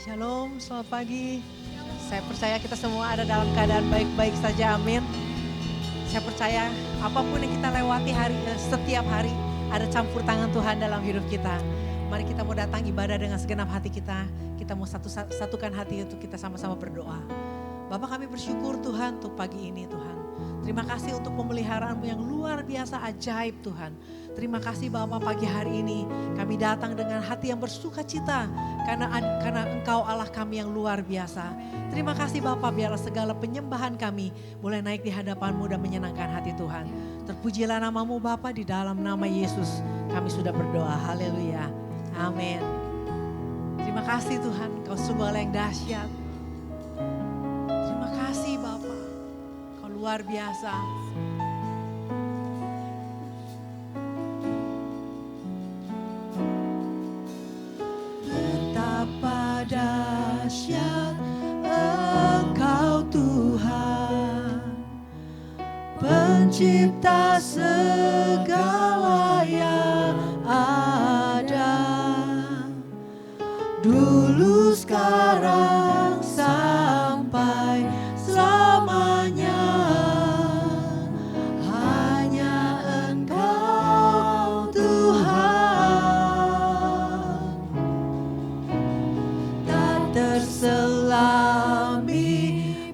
Shalom, selamat pagi. Saya percaya kita semua ada dalam keadaan baik-baik saja, amin. Saya percaya apapun yang kita lewati setiap hari ada campur tangan Tuhan dalam hidup kita. Mari kita mau datang ibadah dengan segenap hati kita. Kita mau satukan hati untuk kita sama-sama berdoa. Bapak, kami bersyukur Tuhan untuk pagi ini Tuhan. Terima kasih untuk pemeliharaanmu yang luar biasa ajaib Tuhan. Terima kasih Bapak, pagi hari ini kami datang dengan hati yang bersuka cita karena Engkau Allah kami yang luar biasa. Terima kasih Bapak, biarlah segala penyembahan kami boleh naik di hadapan-Mu dan menyenangkan hati Tuhan. Terpujilah nama-Mu Bapak, di dalam nama Yesus kami sudah berdoa. Haleluya. Amin. Terima kasih Tuhan, Kau sungguh Allah yang dahsyat. Terima kasih Bapak, Kau luar biasa. Betapa dahsyat Engkau Tuhan, Pencipta segala yang ada, dulu sekarang sampai selamanya. Hanya Engkau Tuhan, tak terselami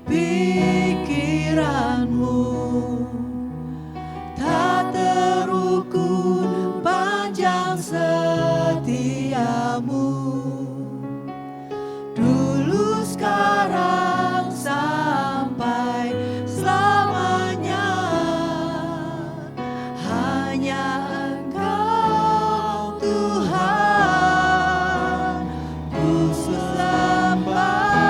pikiran-Mu, tak terukur panjang setia-Mu. Dulu sekarang sampai selamanya. Hanya Engkau Tuhan, ku sembah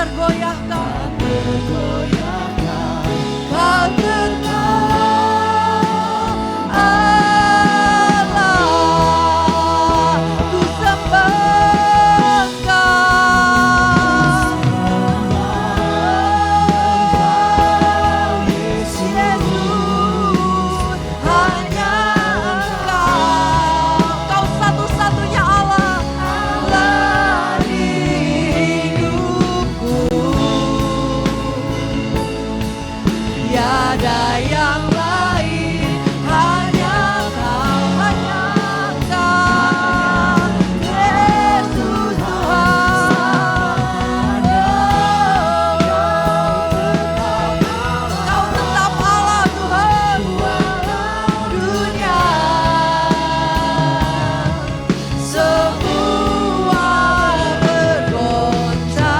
tergoyahkan. Kau tetap Allah, ku sembah Kau. Yesus, hanya Engkau. Kau satu-satunya Allah di hidupku. Tiada yang lain, hanya Kau, hanya Kau. Yesus Tuhan, Kau tetap Allah Tuhan. Dunia semua bergoncang,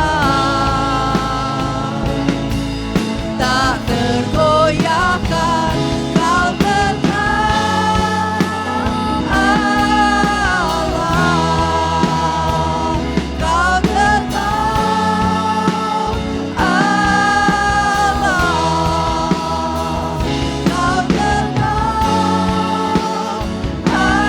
tak tergoyahkan. Kau tetap Allah, Kau tetap Allah, Kau tetap Allah.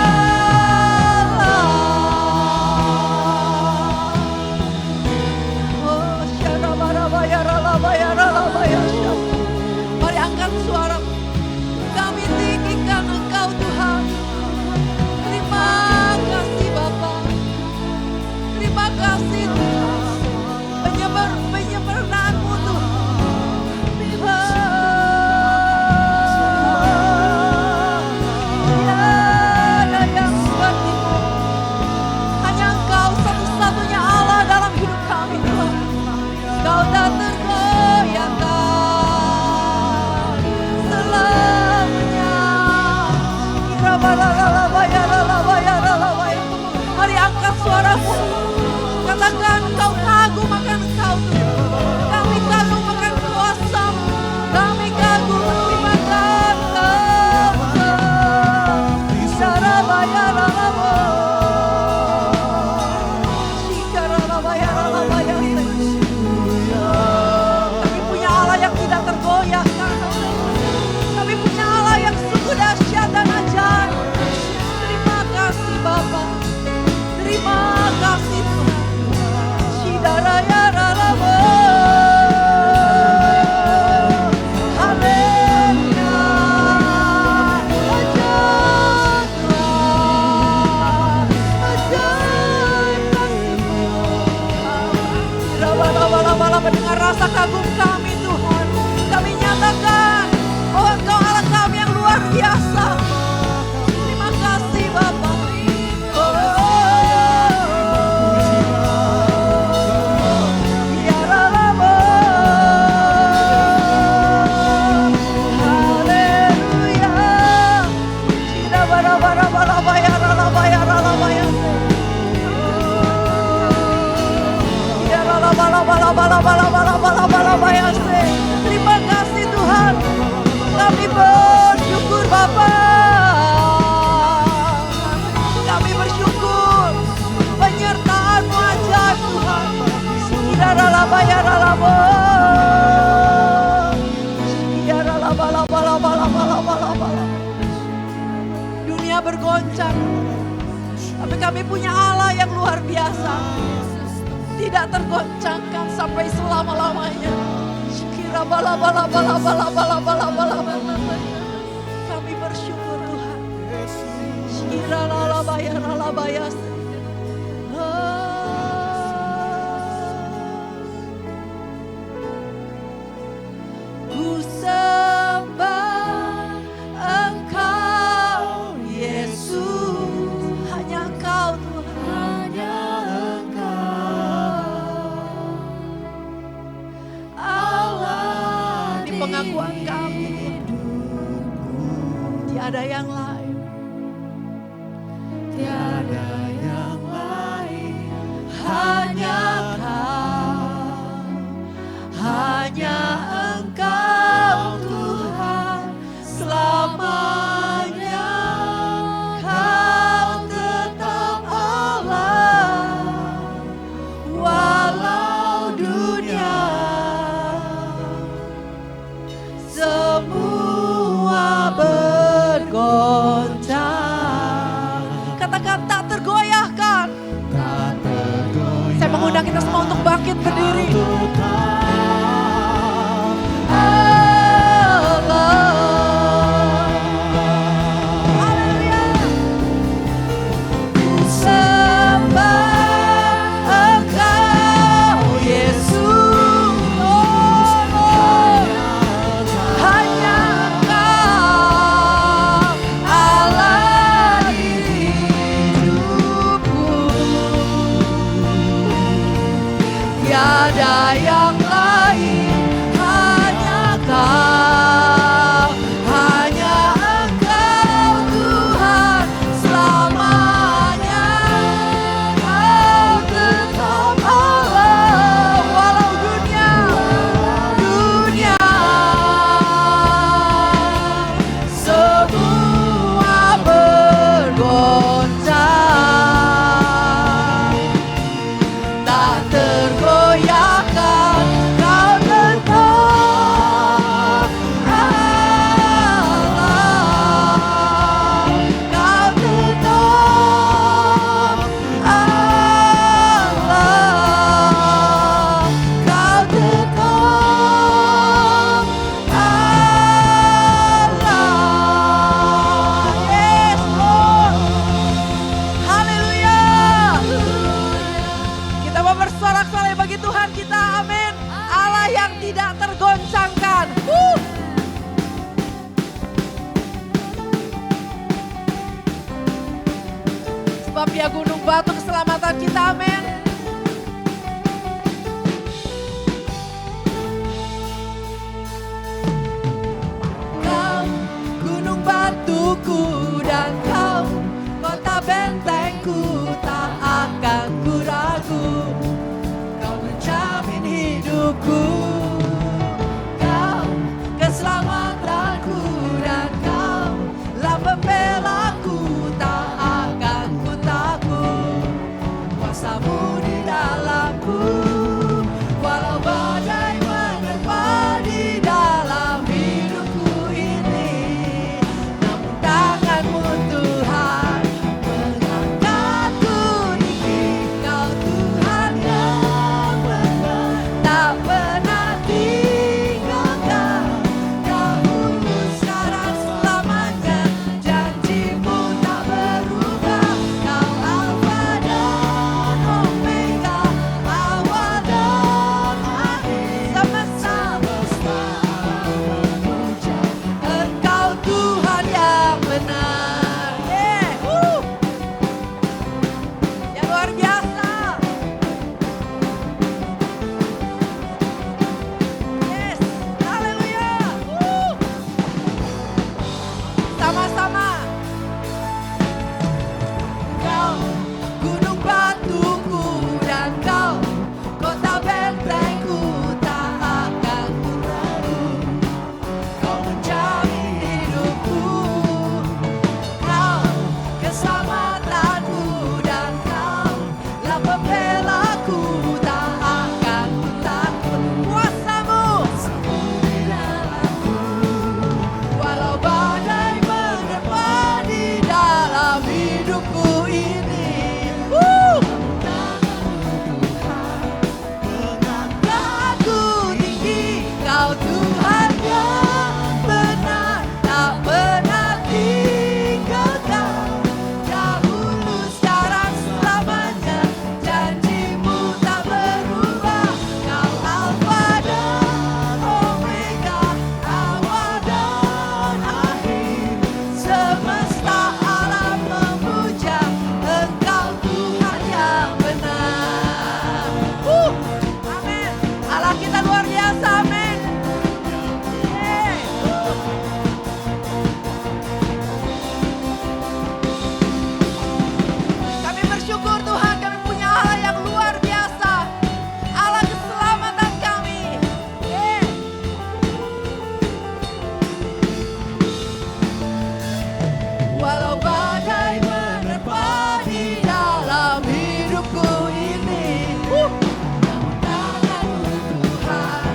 Oh, syarabarabaya. Mari angkat suara, kami tinggikan Engkau Tuhan. Terima kasih Bapa, terima kasih Tuhan, penyempurnaanmu Tuhan. Tiada yang seperti-Mu, hanya Engkau satu-satunya Allah dalam hidup kami Tuhan. Kau tak tergoyahkan selamanya. Mari angkat suaramu, katakan kau kagum akan Engkau Tuhan. Kami kagum akan kuasa-Mu, kami kagum akan Kami punya Allah yang tidak tergoyahkan. Kami punya Allah yang sungguh dahsyat dan ajaib. Terima kasih Bapa, terima kasih Tuhan. Shidaraya ralabo. Haleluya. Ajaib Tuhan, ajaib kasih-Mu. Lama-lama mendengar rasa kagum kami Tuhan. Kami nyatakan bahwa Engkau Allah kami yang luar biasa. Terima kasih Bapa. Terima kasih Tuhan. Kami bersyukur Bapa. Kami bersyukur penyertaan-Mu ajaib Tuhan. Dunia bergoncang, tapi kami punya Allah yang luar biasa, tidak tergoncangkan sampai selama-lamanya. Kami bersyukur Tuhan. Ku sembah Engkau Yesus, hanya Engkau Tuhan, hanya Engkau Allah. Ini pengakuan kami, tiada yang lain, tiada yang lain, hanya Kau, hanya Engkau Tuhan selamanya. Kau tetap Allah, walau dunia bangkit berdiri. Tiada yang lain, hanya Kau, hanya Engkau Tuhan selamanya. Kau tetap Allah walau dunia semua bergoncang, tak tergoyahkan. Kau tetap Allah, Kau tetap Allah, Kau tetap Allah. Yes Lord, haleluya. Kita mau bersorak-sorai bagi Tuhan kita, amin. Allah yang tidak tergoncangkan. Sebab Dia gunung batu keselamatan kita, amin. Kau gunung batuku dan Kau kota bentengku, tak akan ku ragu. Kau menjamin hidupku, Kau keselamatanku, dan Kau lah pembelaku, tak akan ku takut. Kuasa-Mu di dalamku, walau badai menerpa di dalam hidupku ini. Namun tangan-Mu Tuhan mengangkatku tinggi. Kau Tuhan yang benar, tak pernah tinggalkan. Dahulu, sekarang, selamanya. Janji-Mu tak berubah. Kau Alfa dan Omega, awal dan akhir. Semesta memuja Engkau Tuhan yang benar. Yang luar biasa. Yes, haleluya. Sama-sama. Kau gunung batuku dan Kau kota bentengku, tak akan ku ragu. Kau menjamin hidupku, Kau keselamatanku, dan Kau lah pembelaku, tak akan ku takut. Kuasa-Mu di dalamku, walau badai menerpa di dalam hidupku ini. Mengangkatku tinggi. Kau Tuhan yang benar, tak pernah tinggalkan. Dahulu, sekarang, selamanya. Janji-Mu tak berubah. Kau Alfa dan Omega, awal dan akhir. Semesta alam memuja Engkau Tuhan yang benar. Amin. Allah kita luar biasa, amin. Kami bersyukur Tuhan, kami punya Allah yang luar biasa. Allah keselamatan kami. Walau badai menerpa di dalam hidupku ini, namun tangan-Mu Tuhan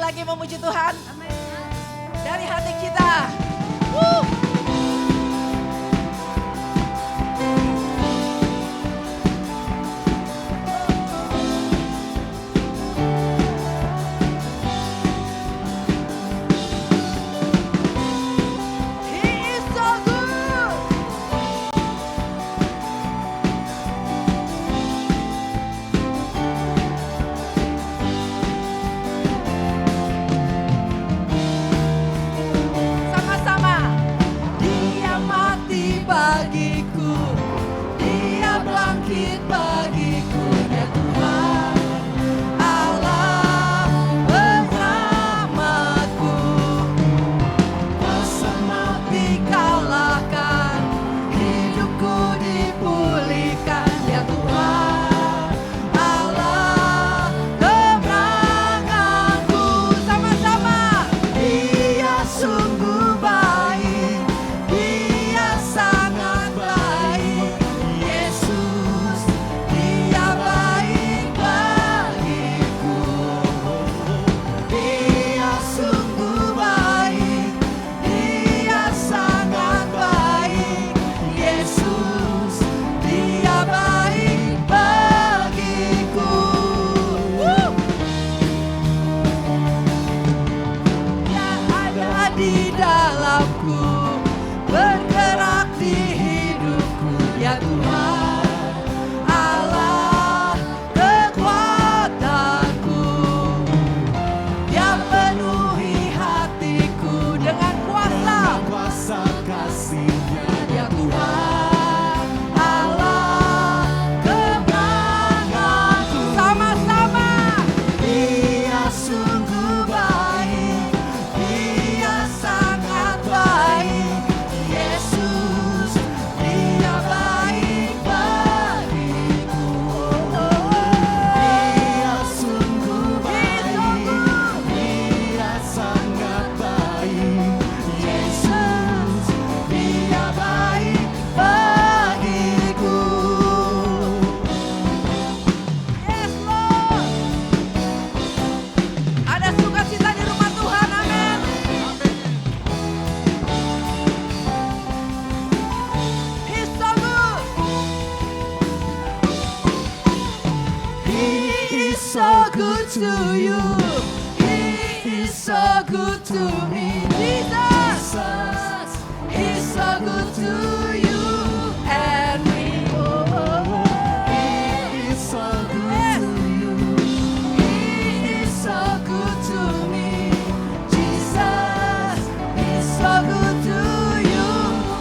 lagi memuji Tuhan dari hati kita. Woo! To you, He is so good to me. Jesus, He's so good to you and me. He is so good to you. He is so good to me. Jesus, He's so good to you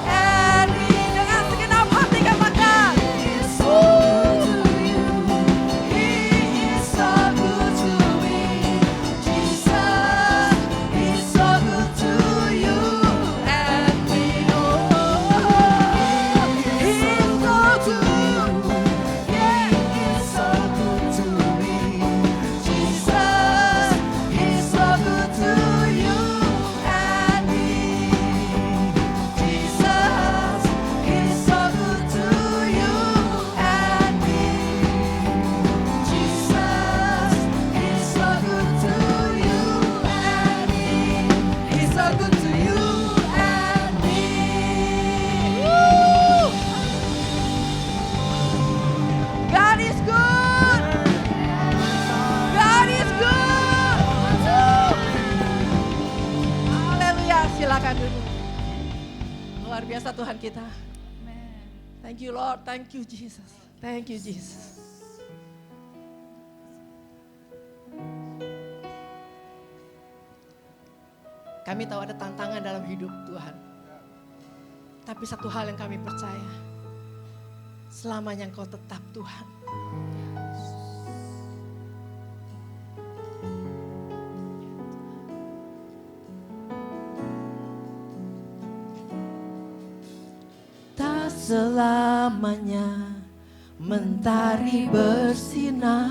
and me. Dengan segenap hati katakan, He is so good to you. He is so good to me. Jesus, He's so good to you and me. He's so good. Yeah, He's so good to me. Jesus, He's so good to you and me. Jesus, He's so good to you and me. Jesus, He's so good to you and me. He's so good to you and me. Woo! God is good. God is good. Woo! Haleluya, silakan duduk. Luar biasa Tuhan kita. Thank you Lord, thank you Jesus. Thank you Jesus. Kami tahu ada tantangan dalam hidup Tuhan. Tapi satu hal yang kami percaya, selamanya Engkau tetap Tuhan. Tak selamanya mentari bersinar,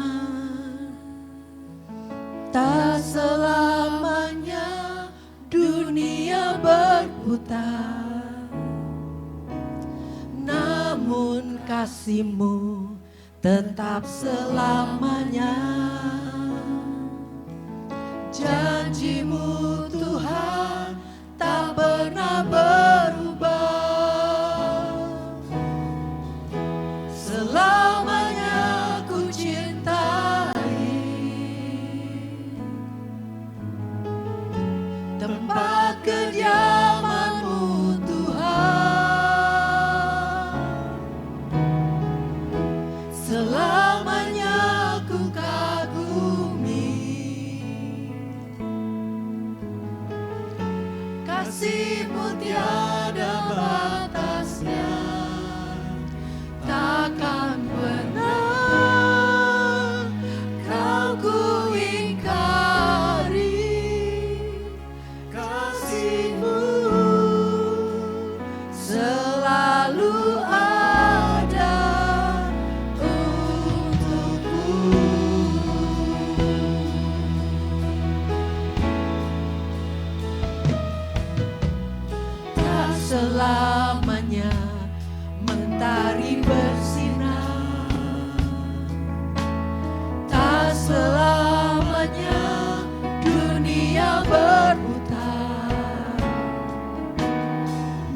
tak selamanya dunia berputar, namun kasih-Mu tetap selamanya. Janji-Mu Tuhan tak pernah berubah. Selamanya ku cintai tempat kediaman-Mu Tuhan. Selamanya ku kagumi kasih-Mu tiada batasnya. Takkan pernah Kau ku ingkari. Kasih-Mu selalu ada untukku. Tak selamanya mentari bersinar, tak selamanya dunia berputar.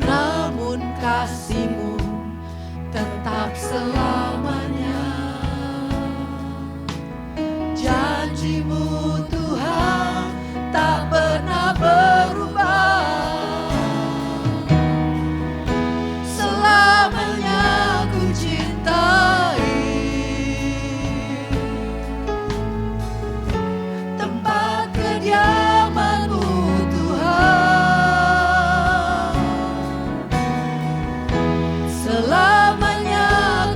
Namun kasih-Mu tetap selamanya. Janji-Mu Tuhan tak pernah berubah. Selamanya ku cintai tempat kediaman-Mu Tuhan. Selamanya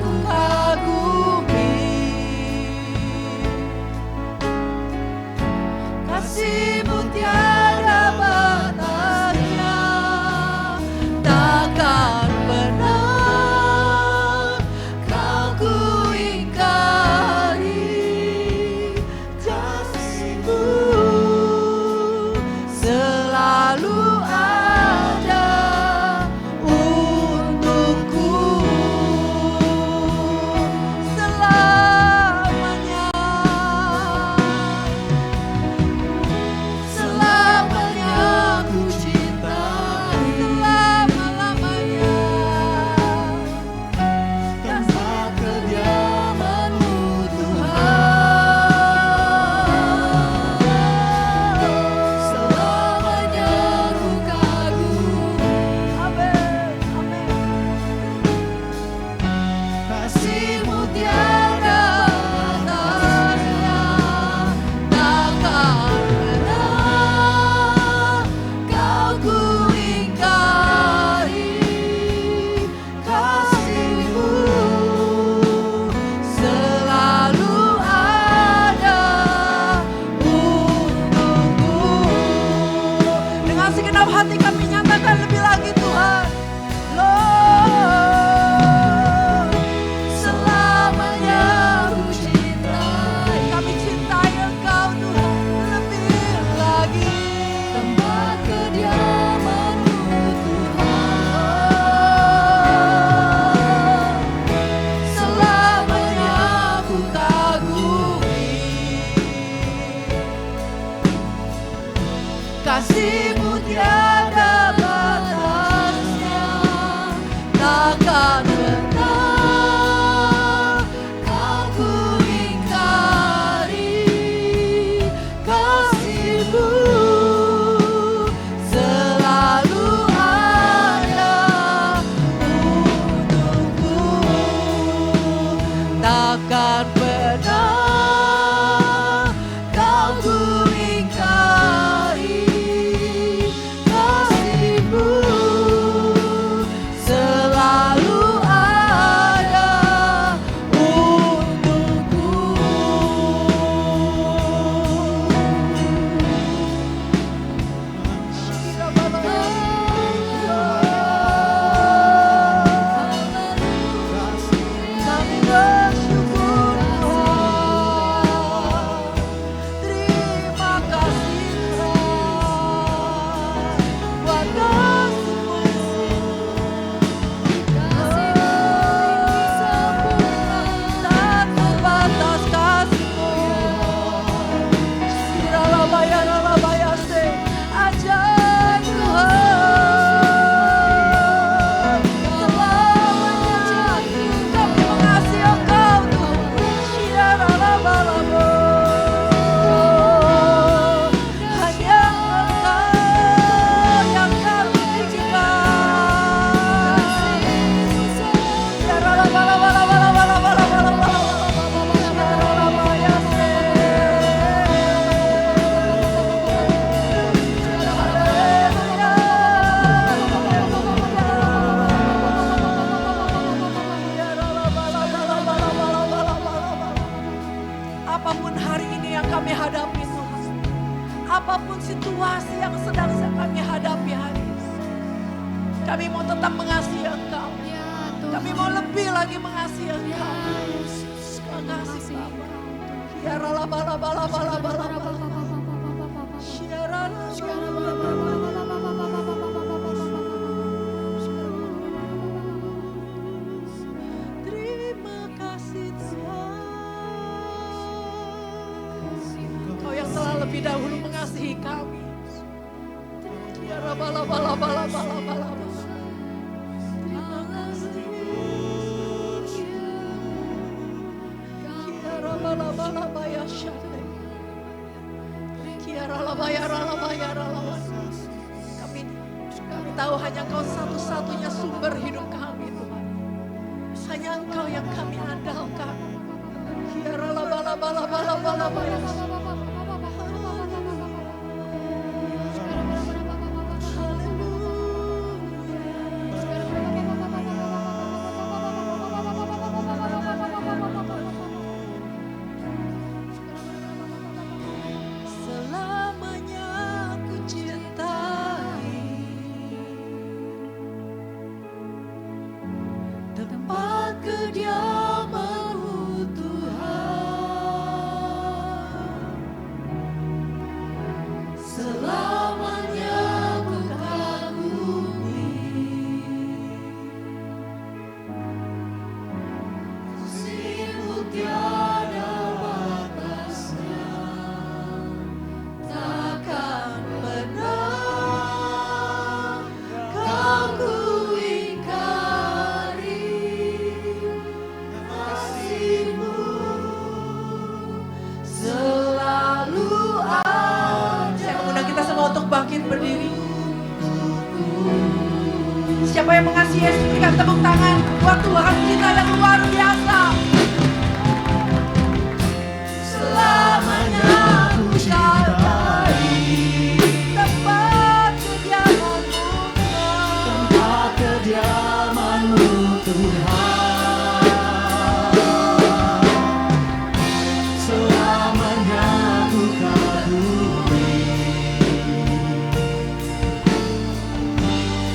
ku kagumi kasih-Mu tiada batasnya. Takkan pernah Kau ku ingkari. Kasih-Mu selalu ada untukku. Selamanya, selamanya ku cintai. Selama-lamanya tempat kediaman-Mu Tuhan. Selamanya ku kagumi. Amin, amin. Kasih-Mu tiada batasnya. Takkan pernah Kau ku ingkari. Kasih-Mu selalu ada untukku. Dengan segenap hati kami nyatakan lebih lagi Tuhan. Lord, selamanya ku cintai. Kami cintai Engkau Tuhan lebih lagi. Tempat kediaman-Mu Tuhan. Selamanya ku kagumi kasih-Mu tiada batasnya. Takkan pernah Kau ku ingkari. Kasih-Mu selalu ada untukku. Takkan pernah Kau ku ingkari. apapun situasi yang sedang kami hadapi hari ini. Kami mau tetap mengasihi Engkau. Kami mau lebih lagi mengasihi Engkau. Mengasihi Bapa. Ya rala bala bala bala bala bala. Terima kasih Tuhan. Kau yang telah lebih dahulu mengasihi kami. Ya bala bala bala bala bala. Terima kasih. Ya bala bala baya syade. Kami tahu hanya Engkau satu-satunya sumber hidup kami, Tuhan. Hanya Engkau yang kami andalkan. Tempat kediaman-Mu Tuhan, selamanya ku kagumi. Kasih-Mu tiada batasnya, takkan pernah Kau ku untuk bangkit berdiri. Siapa yang mengasihi Yesus, berikan tepuk tangan buat Tuhan kita yang luar biasa. Selamanya ku cintai tempat kediaman-Mu Tuhan. Tempat kediaman-Mu Tuhan. Selamanya ku kagumi.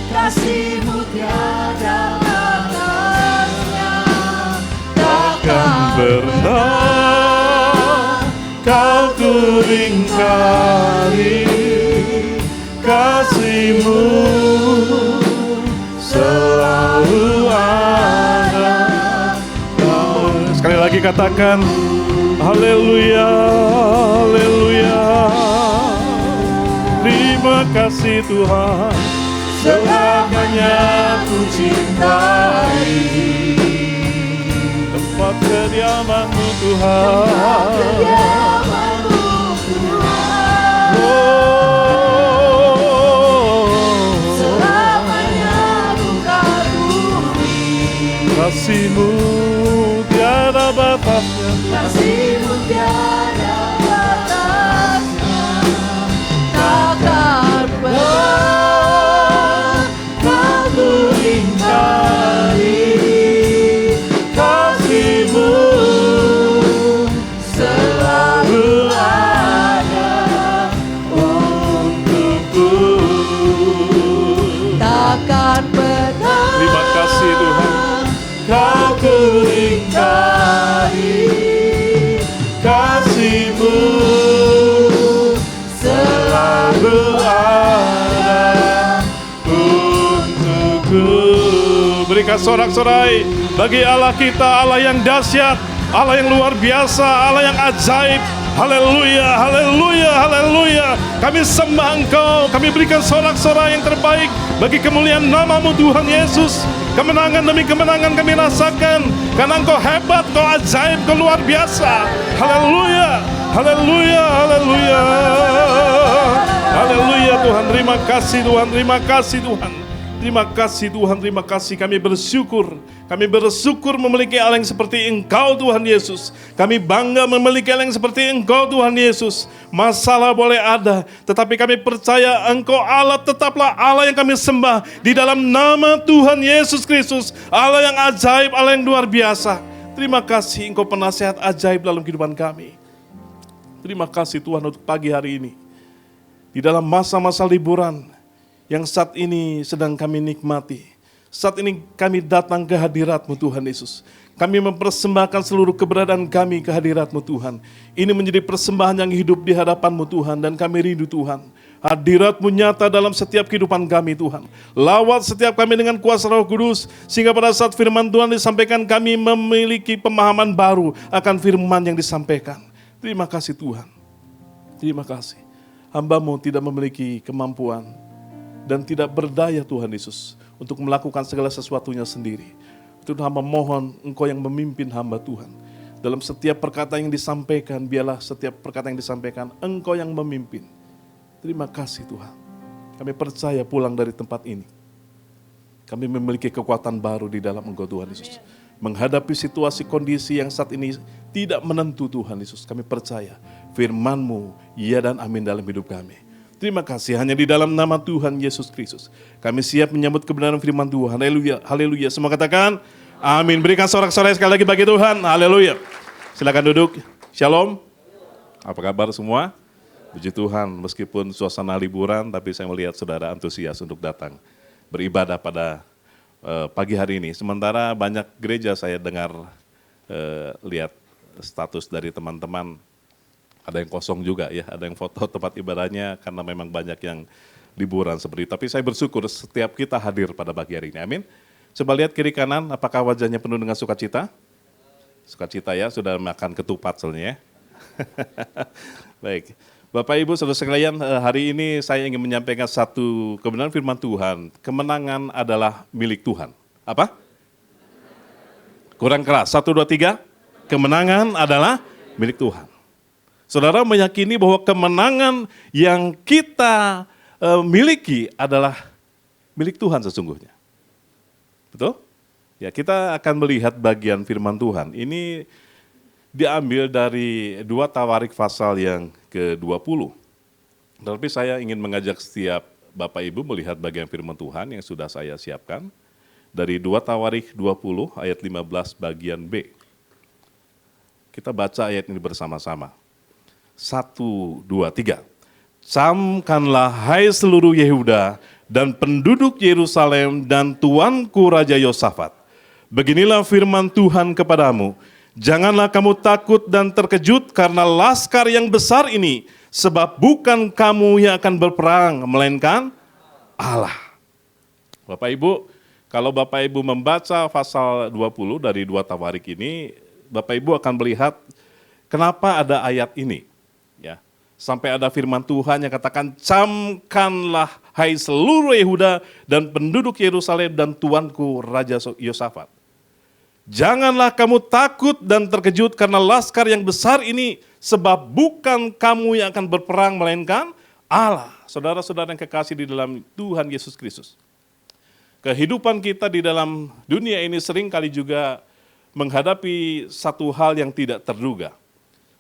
Kasih-Mu tiada batasnya, takkan pernah Kau ku ingkari. Kasih-Mu selalu ada. Sekali lagi katakan haleluya, haleluya. Terima kasih Tuhan, selamanya ku cintai tempat kediaman-Mu Tuhan. Tempat kediaman-Mu Tuhan. Selamanya ku kagumi. Kasih-Mu tiada batasnya. Kasih-Mu tiada batasnya, takkan pernah ku ingkari. Kasih-Mu selalu ada untukku, takkan pernah. Terima kasih Tuhan, Kau ku ingkari. Kasih-Mu selalu ada untukku. Berikan sorak-sorai bagi Allah kita, Allah yang dahsyat, Allah yang luar biasa, Allah yang ajaib. Haleluya, haleluya, haleluya. Kami sembah Engkau, kami berikan sorak-sorai yang terbaik bagi kemuliaan nama-Mu Tuhan Yesus. Kemenangan demi kemenangan kami rasakan, karena Engkau hebat, Engkau ajaib, Engkau luar biasa. Haleluya, haleluya, haleluya. Haleluya Tuhan, terima kasih Tuhan, terima kasih Tuhan. Terima kasih Tuhan, terima kasih. Kami bersyukur memiliki Allah yang seperti Engkau Tuhan Yesus. Kami bangga memiliki Allah yang seperti Engkau Tuhan Yesus. Masalah boleh ada, tetapi kami percaya Engkau Allah tetaplah Allah yang kami sembah di dalam nama Tuhan Yesus Kristus. Allah yang ajaib, Allah yang luar biasa. Terima kasih Engkau penasihat ajaib dalam kehidupan kami. Terima kasih Tuhan untuk pagi hari ini. Di dalam masa-masa liburan yang saat ini sedang kami nikmati. Saat ini kami datang ke hadirat-Mu Tuhan Yesus. Kami mempersembahkan seluruh keberadaan kami ke hadirat-Mu Tuhan. Ini menjadi persembahan yang hidup di hadapan-Mu Tuhan, dan kami rindu Tuhan. Hadirat-Mu nyata dalam setiap kehidupan kami Tuhan. Lawat setiap kami dengan kuasa Roh Kudus, sehingga pada saat firman Tuhan disampaikan kami memiliki pemahaman baru akan firman yang disampaikan. Terima kasih Tuhan. Terima kasih. Hamba-Mu tidak memiliki kemampuan dan tidak berdaya Tuhan Yesus untuk melakukan segala sesuatunya sendiri. Itu hamba mohon Engkau yang memimpin hamba Tuhan. Dalam setiap perkataan yang disampaikan, biarlah setiap perkataan yang disampaikan Engkau yang memimpin. Terima kasih Tuhan. Kami percaya pulang dari tempat ini, kami memiliki kekuatan baru di dalam Engkau Tuhan Yesus. Menghadapi situasi kondisi yang saat ini tidak menentu Tuhan Yesus. Kami percaya firman-Mu, ya dan amin dalam hidup kami. Terima kasih, hanya di dalam nama Tuhan Yesus Kristus kami siap menyambut kebenaran firman Tuhan. Haleluya, haleluya. Semua katakan amin. Berikan sorak-sorai sekali lagi bagi Tuhan. Haleluya. Silakan duduk. Shalom. Apa kabar semua? Puji Tuhan, meskipun suasana liburan, tapi saya melihat saudara antusias untuk datang beribadah pada pagi hari ini. Sementara banyak gereja saya dengar, lihat status dari teman-teman, ada yang kosong juga ya, ada yang foto tempat ibadahnya karena memang banyak yang liburan seperti itu. Tapi saya bersyukur setiap kita hadir pada pagi hari ini, amin. Coba lihat kiri kanan, apakah wajahnya penuh dengan sukacita? Sukacita ya, sudah makan ketupat soalnya ya. Baik, Bapak Ibu saudara sekalian, hari ini saya ingin menyampaikan satu kebenaran firman Tuhan. Kemenangan adalah milik Tuhan. Apa? Kurang keras, 1, 2, 3. Kemenangan adalah milik Tuhan. Saudara meyakini bahwa kemenangan yang kita miliki adalah milik Tuhan sesungguhnya. Betul? Ya, kita akan melihat bagian firman Tuhan. Ini diambil dari 2 Tawarik pasal yang ke-20. Tapi saya ingin mengajak setiap Bapak Ibu melihat bagian firman Tuhan yang sudah saya siapkan. Dari 2 Tawarik 20 ayat 15 bagian B. Kita baca ayat ini bersama-sama. 1, 2, 3. Camkanlah hai seluruh Yehuda dan penduduk Yerusalem dan tuanku Raja Yosafat. Beginilah firman Tuhan kepadamu. Janganlah kamu takut dan terkejut karena laskar yang besar ini, sebab bukan kamu yang akan berperang, melainkan Allah. Bapak Ibu, kalau Bapak Ibu membaca pasal 20 dari 2 Tawarik ini, Bapak Ibu akan melihat kenapa ada ayat ini. Ya, sampai ada firman Tuhan yang katakan, camkanlah hai seluruh Yehuda dan penduduk Yerusalem dan tuanku Raja Yosafat. Janganlah kamu takut dan terkejut karena laskar yang besar ini, sebab bukan kamu yang akan berperang, melainkan Allah. Saudara-saudara yang kekasih di dalam Tuhan Yesus Kristus. Kehidupan kita di dalam dunia ini sering kali juga menghadapi satu hal yang tidak terduga.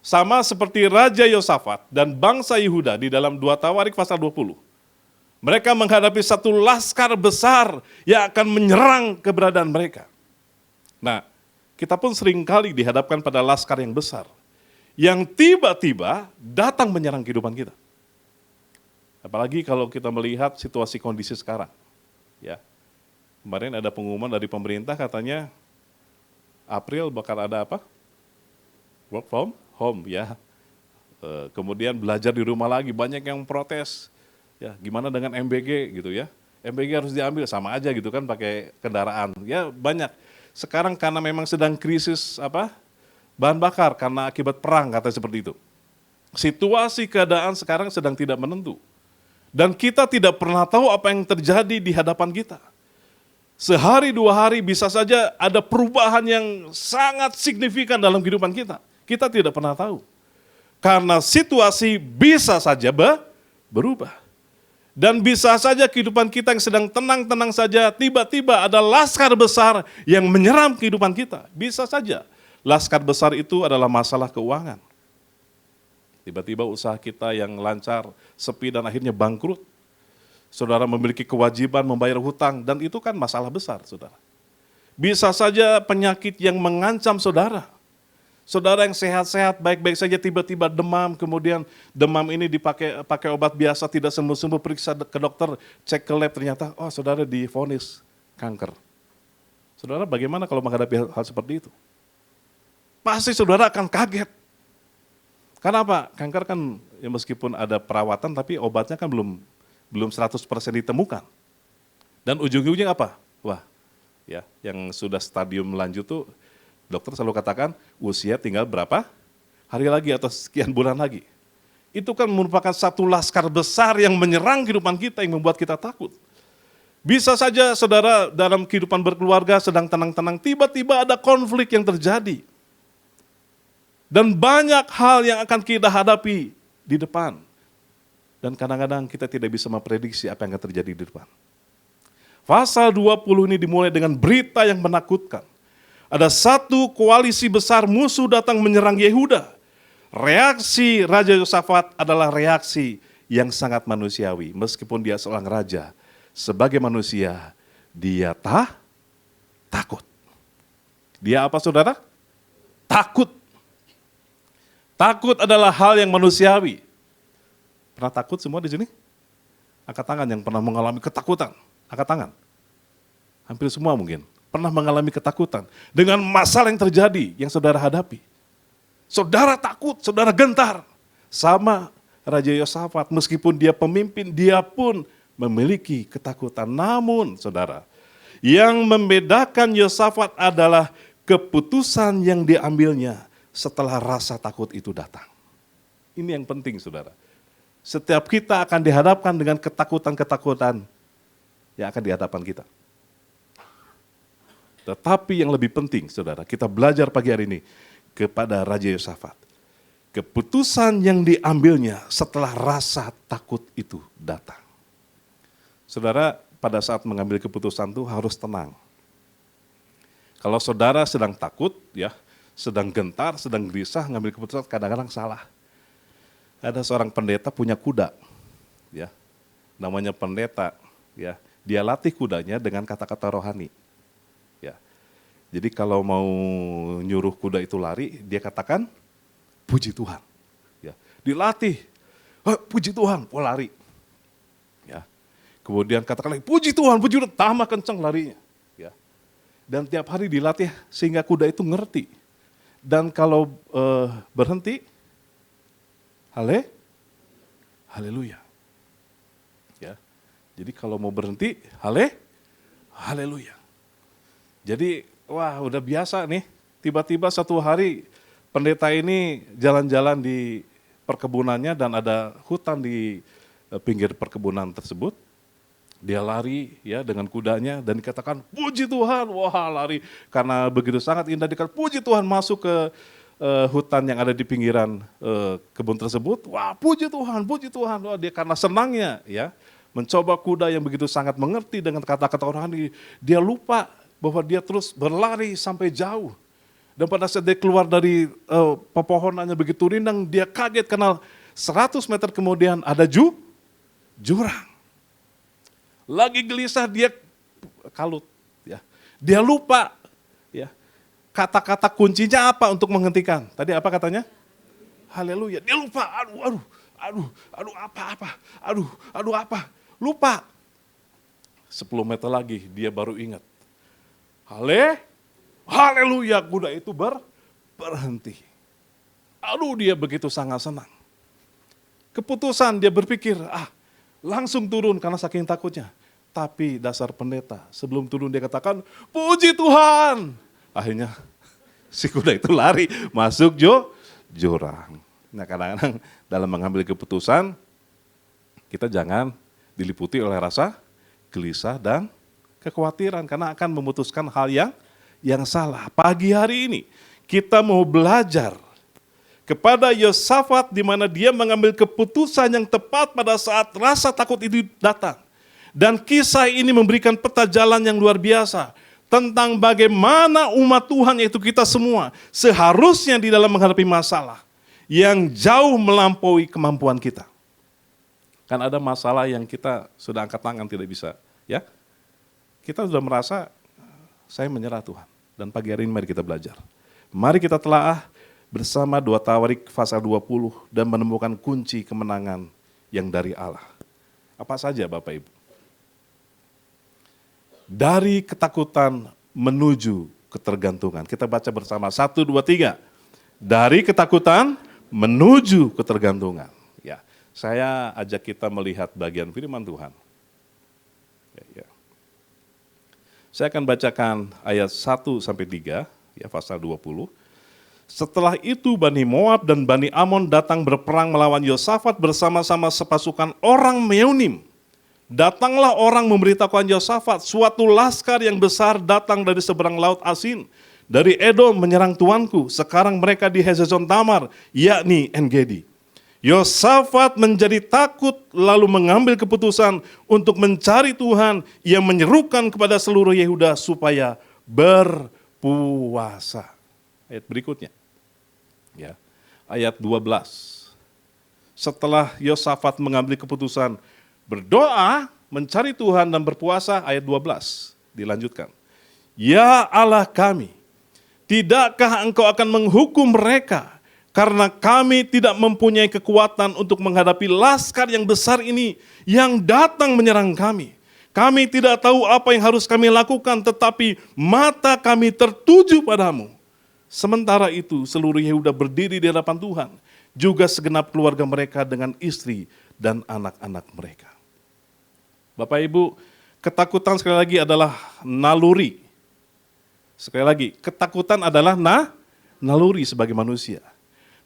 Sama seperti Raja Yosafat dan bangsa Yehuda di dalam 2 Tawarik pasal 20. Mereka menghadapi satu laskar besar yang akan menyerang keberadaan mereka. Nah, kita pun seringkali dihadapkan pada laskar yang besar, yang tiba-tiba datang menyerang kehidupan kita. Apalagi kalau kita melihat situasi kondisi sekarang. Ya, kemarin ada pengumuman dari pemerintah katanya April bakal ada apa? Work from home ya. Kemudian belajar di rumah lagi, banyak yang protes. Ya, gimana dengan MBG gitu ya? MBG harus diambil, sama aja gitu kan pakai kendaraan. Ya, banyak. Sekarang karena memang sedang krisis bahan bakar karena akibat perang, katanya seperti itu. Situasi keadaan sekarang sedang tidak menentu. Dan kita tidak pernah tahu apa yang terjadi di hadapan kita. Sehari 2 hari bisa saja ada perubahan yang sangat signifikan dalam kehidupan kita. Kita tidak pernah tahu. Karena situasi bisa saja berubah. Dan bisa saja kehidupan kita yang sedang tenang-tenang saja, tiba-tiba ada laskar besar yang menyerang kehidupan kita. Bisa saja laskar besar itu adalah masalah keuangan. Tiba-tiba usaha kita yang lancar, sepi dan akhirnya bangkrut. Saudara memiliki kewajiban membayar hutang dan itu kan masalah besar, saudara. Bisa saja penyakit yang mengancam saudara. Saudara yang sehat-sehat, baik-baik saja, tiba-tiba demam, kemudian demam ini pakai obat biasa, tidak sembuh-sembuh, periksa ke dokter, cek ke lab, ternyata, oh saudara divonis kanker. Saudara bagaimana kalau menghadapi hal seperti itu? Pasti saudara akan kaget. Kenapa? Kanker kan ya meskipun ada perawatan, tapi obatnya kan belum 100% ditemukan. Dan ujung-ujungnya apa? Wah, ya yang sudah stadium lanjut tuh, dokter selalu katakan usia tinggal berapa hari lagi atau sekian bulan lagi. Itu kan merupakan satu laskar besar yang menyerang kehidupan kita, yang membuat kita takut. Bisa saja saudara dalam kehidupan berkeluarga sedang tenang-tenang, tiba-tiba ada konflik yang terjadi. Dan banyak hal yang akan kita hadapi di depan. Dan kadang-kadang kita tidak bisa memprediksi apa yang akan terjadi di depan. Pasal 20 ini dimulai dengan berita yang menakutkan. Ada satu koalisi besar musuh datang menyerang Yehuda. Reaksi Raja Yosafat adalah reaksi yang sangat manusiawi. Meskipun dia seorang raja, sebagai manusia, dia takut. Dia apa saudara? Takut. Takut adalah hal yang manusiawi. Pernah takut semua di sini? Angkat tangan yang pernah mengalami ketakutan. Angkat tangan. Hampir semua mungkin pernah mengalami ketakutan dengan masalah yang terjadi, yang saudara hadapi. Saudara takut, saudara gentar. Sama Raja Yosafat, meskipun dia pemimpin, dia pun memiliki ketakutan. Namun saudara, yang membedakan Yosafat adalah keputusan yang diambilnya setelah rasa takut itu datang. Ini yang penting saudara. Setiap kita akan dihadapkan dengan ketakutan-ketakutan yang akan dihadapan kita. Tetapi yang lebih penting, saudara, kita belajar pagi hari ini kepada Raja Yosafat. Keputusan yang diambilnya setelah rasa takut itu datang. Saudara, pada saat mengambil keputusan itu harus tenang. Kalau saudara sedang takut, ya, sedang gentar, sedang gelisah, ngambil keputusan kadang-kadang salah. Ada seorang pendeta punya kuda, ya, namanya pendeta, ya, dia latih kudanya dengan kata-kata rohani. Ya. Jadi kalau mau nyuruh kuda itu lari, dia katakan, puji Tuhan. Ya. Dilatih, puji Tuhan, oh lari. Ya. Kemudian katakan lagi, puji Tuhan, tambah kencang larinya. Ya. Dan tiap hari dilatih sehingga kuda itu ngerti. Dan kalau berhenti, haleluya. Ya. Jadi kalau mau berhenti, haleluya. Jadi, wah udah biasa nih, tiba-tiba satu hari pendeta ini jalan-jalan di perkebunannya dan ada hutan di pinggir perkebunan tersebut. Dia lari ya dengan kudanya dan dikatakan, puji Tuhan, wah lari. Karena begitu sangat indah dikatakan, puji Tuhan masuk ke hutan yang ada di pinggiran kebun tersebut. Wah puji Tuhan, wah dia karena senangnya ya. Mencoba kuda yang begitu sangat mengerti dengan kata-kata rohani, dia lupa bahwa dia terus berlari sampai jauh. Dan pada saat dia keluar dari pepohonannya begitu rindang, dia kaget karena 100 meter kemudian ada jurang. Lagi gelisah dia kalut. Ya. Dia lupa ya, kata-kata kuncinya apa untuk menghentikan. Tadi apa katanya? Haleluya. Dia lupa, aduh apa. Lupa. 10 meter lagi dia baru ingat. Haleluya, kuda itu berhenti. Aduh dia begitu sangat senang. Keputusan dia berpikir, langsung turun karena saking takutnya. Tapi dasar pendeta, sebelum turun dia katakan, puji Tuhan. Akhirnya si kuda itu lari masuk jurang. Nah kadang-kadang dalam mengambil keputusan, kita jangan diliputi oleh rasa gelisah dan kekhawatiran karena akan memutuskan hal yang salah. Pagi hari ini kita mau belajar kepada Yosafat di mana dia mengambil keputusan yang tepat pada saat rasa takut itu datang. Dan kisah ini memberikan peta jalan yang luar biasa tentang bagaimana umat Tuhan yaitu kita semua seharusnya di dalam menghadapi masalah yang jauh melampaui kemampuan kita. Kan ada masalah yang kita sudah angkat tangan tidak bisa, ya. Kita sudah merasa, saya menyerah Tuhan. Dan pagi hari ini mari kita belajar. Mari kita telaah bersama 2 Tawarik pasal 20 dan menemukan kunci kemenangan yang dari Allah. Apa saja Bapak Ibu? Dari ketakutan menuju ketergantungan. Kita baca bersama 1, 2, 3. Dari ketakutan menuju ketergantungan. Ya, saya ajak kita melihat bagian firman Tuhan. Ya. Saya akan bacakan ayat 1 sampai 3, ya pasal 20. Setelah itu Bani Moab dan Bani Amon datang berperang melawan Yosafat bersama-sama sepasukan orang Meunim. Datanglah orang memberitahukan Yosafat, suatu laskar yang besar datang dari seberang laut Asin, dari Edom menyerang tuanku. Sekarang mereka di Hezezon Tamar, yakni En-Gedi. Yosafat menjadi takut lalu mengambil keputusan untuk mencari Tuhan. Ia menyerukan kepada seluruh Yehuda supaya berpuasa. Ayat berikutnya. Ya, ayat 12. Setelah Yosafat mengambil keputusan berdoa, mencari Tuhan dan berpuasa, ayat 12 dilanjutkan. Ya Allah kami, tidakkah Engkau akan menghukum mereka karena kami tidak mempunyai kekuatan untuk menghadapi laskar yang besar ini yang datang menyerang kami. Kami tidak tahu apa yang harus kami lakukan, tetapi mata kami tertuju padamu. Sementara itu seluruh Yehuda berdiri di hadapan Tuhan, juga segenap keluarga mereka dengan istri dan anak-anak mereka. Bapak Ibu, ketakutan sekali lagi adalah naluri. Sekali lagi, ketakutan adalah naluri sebagai manusia.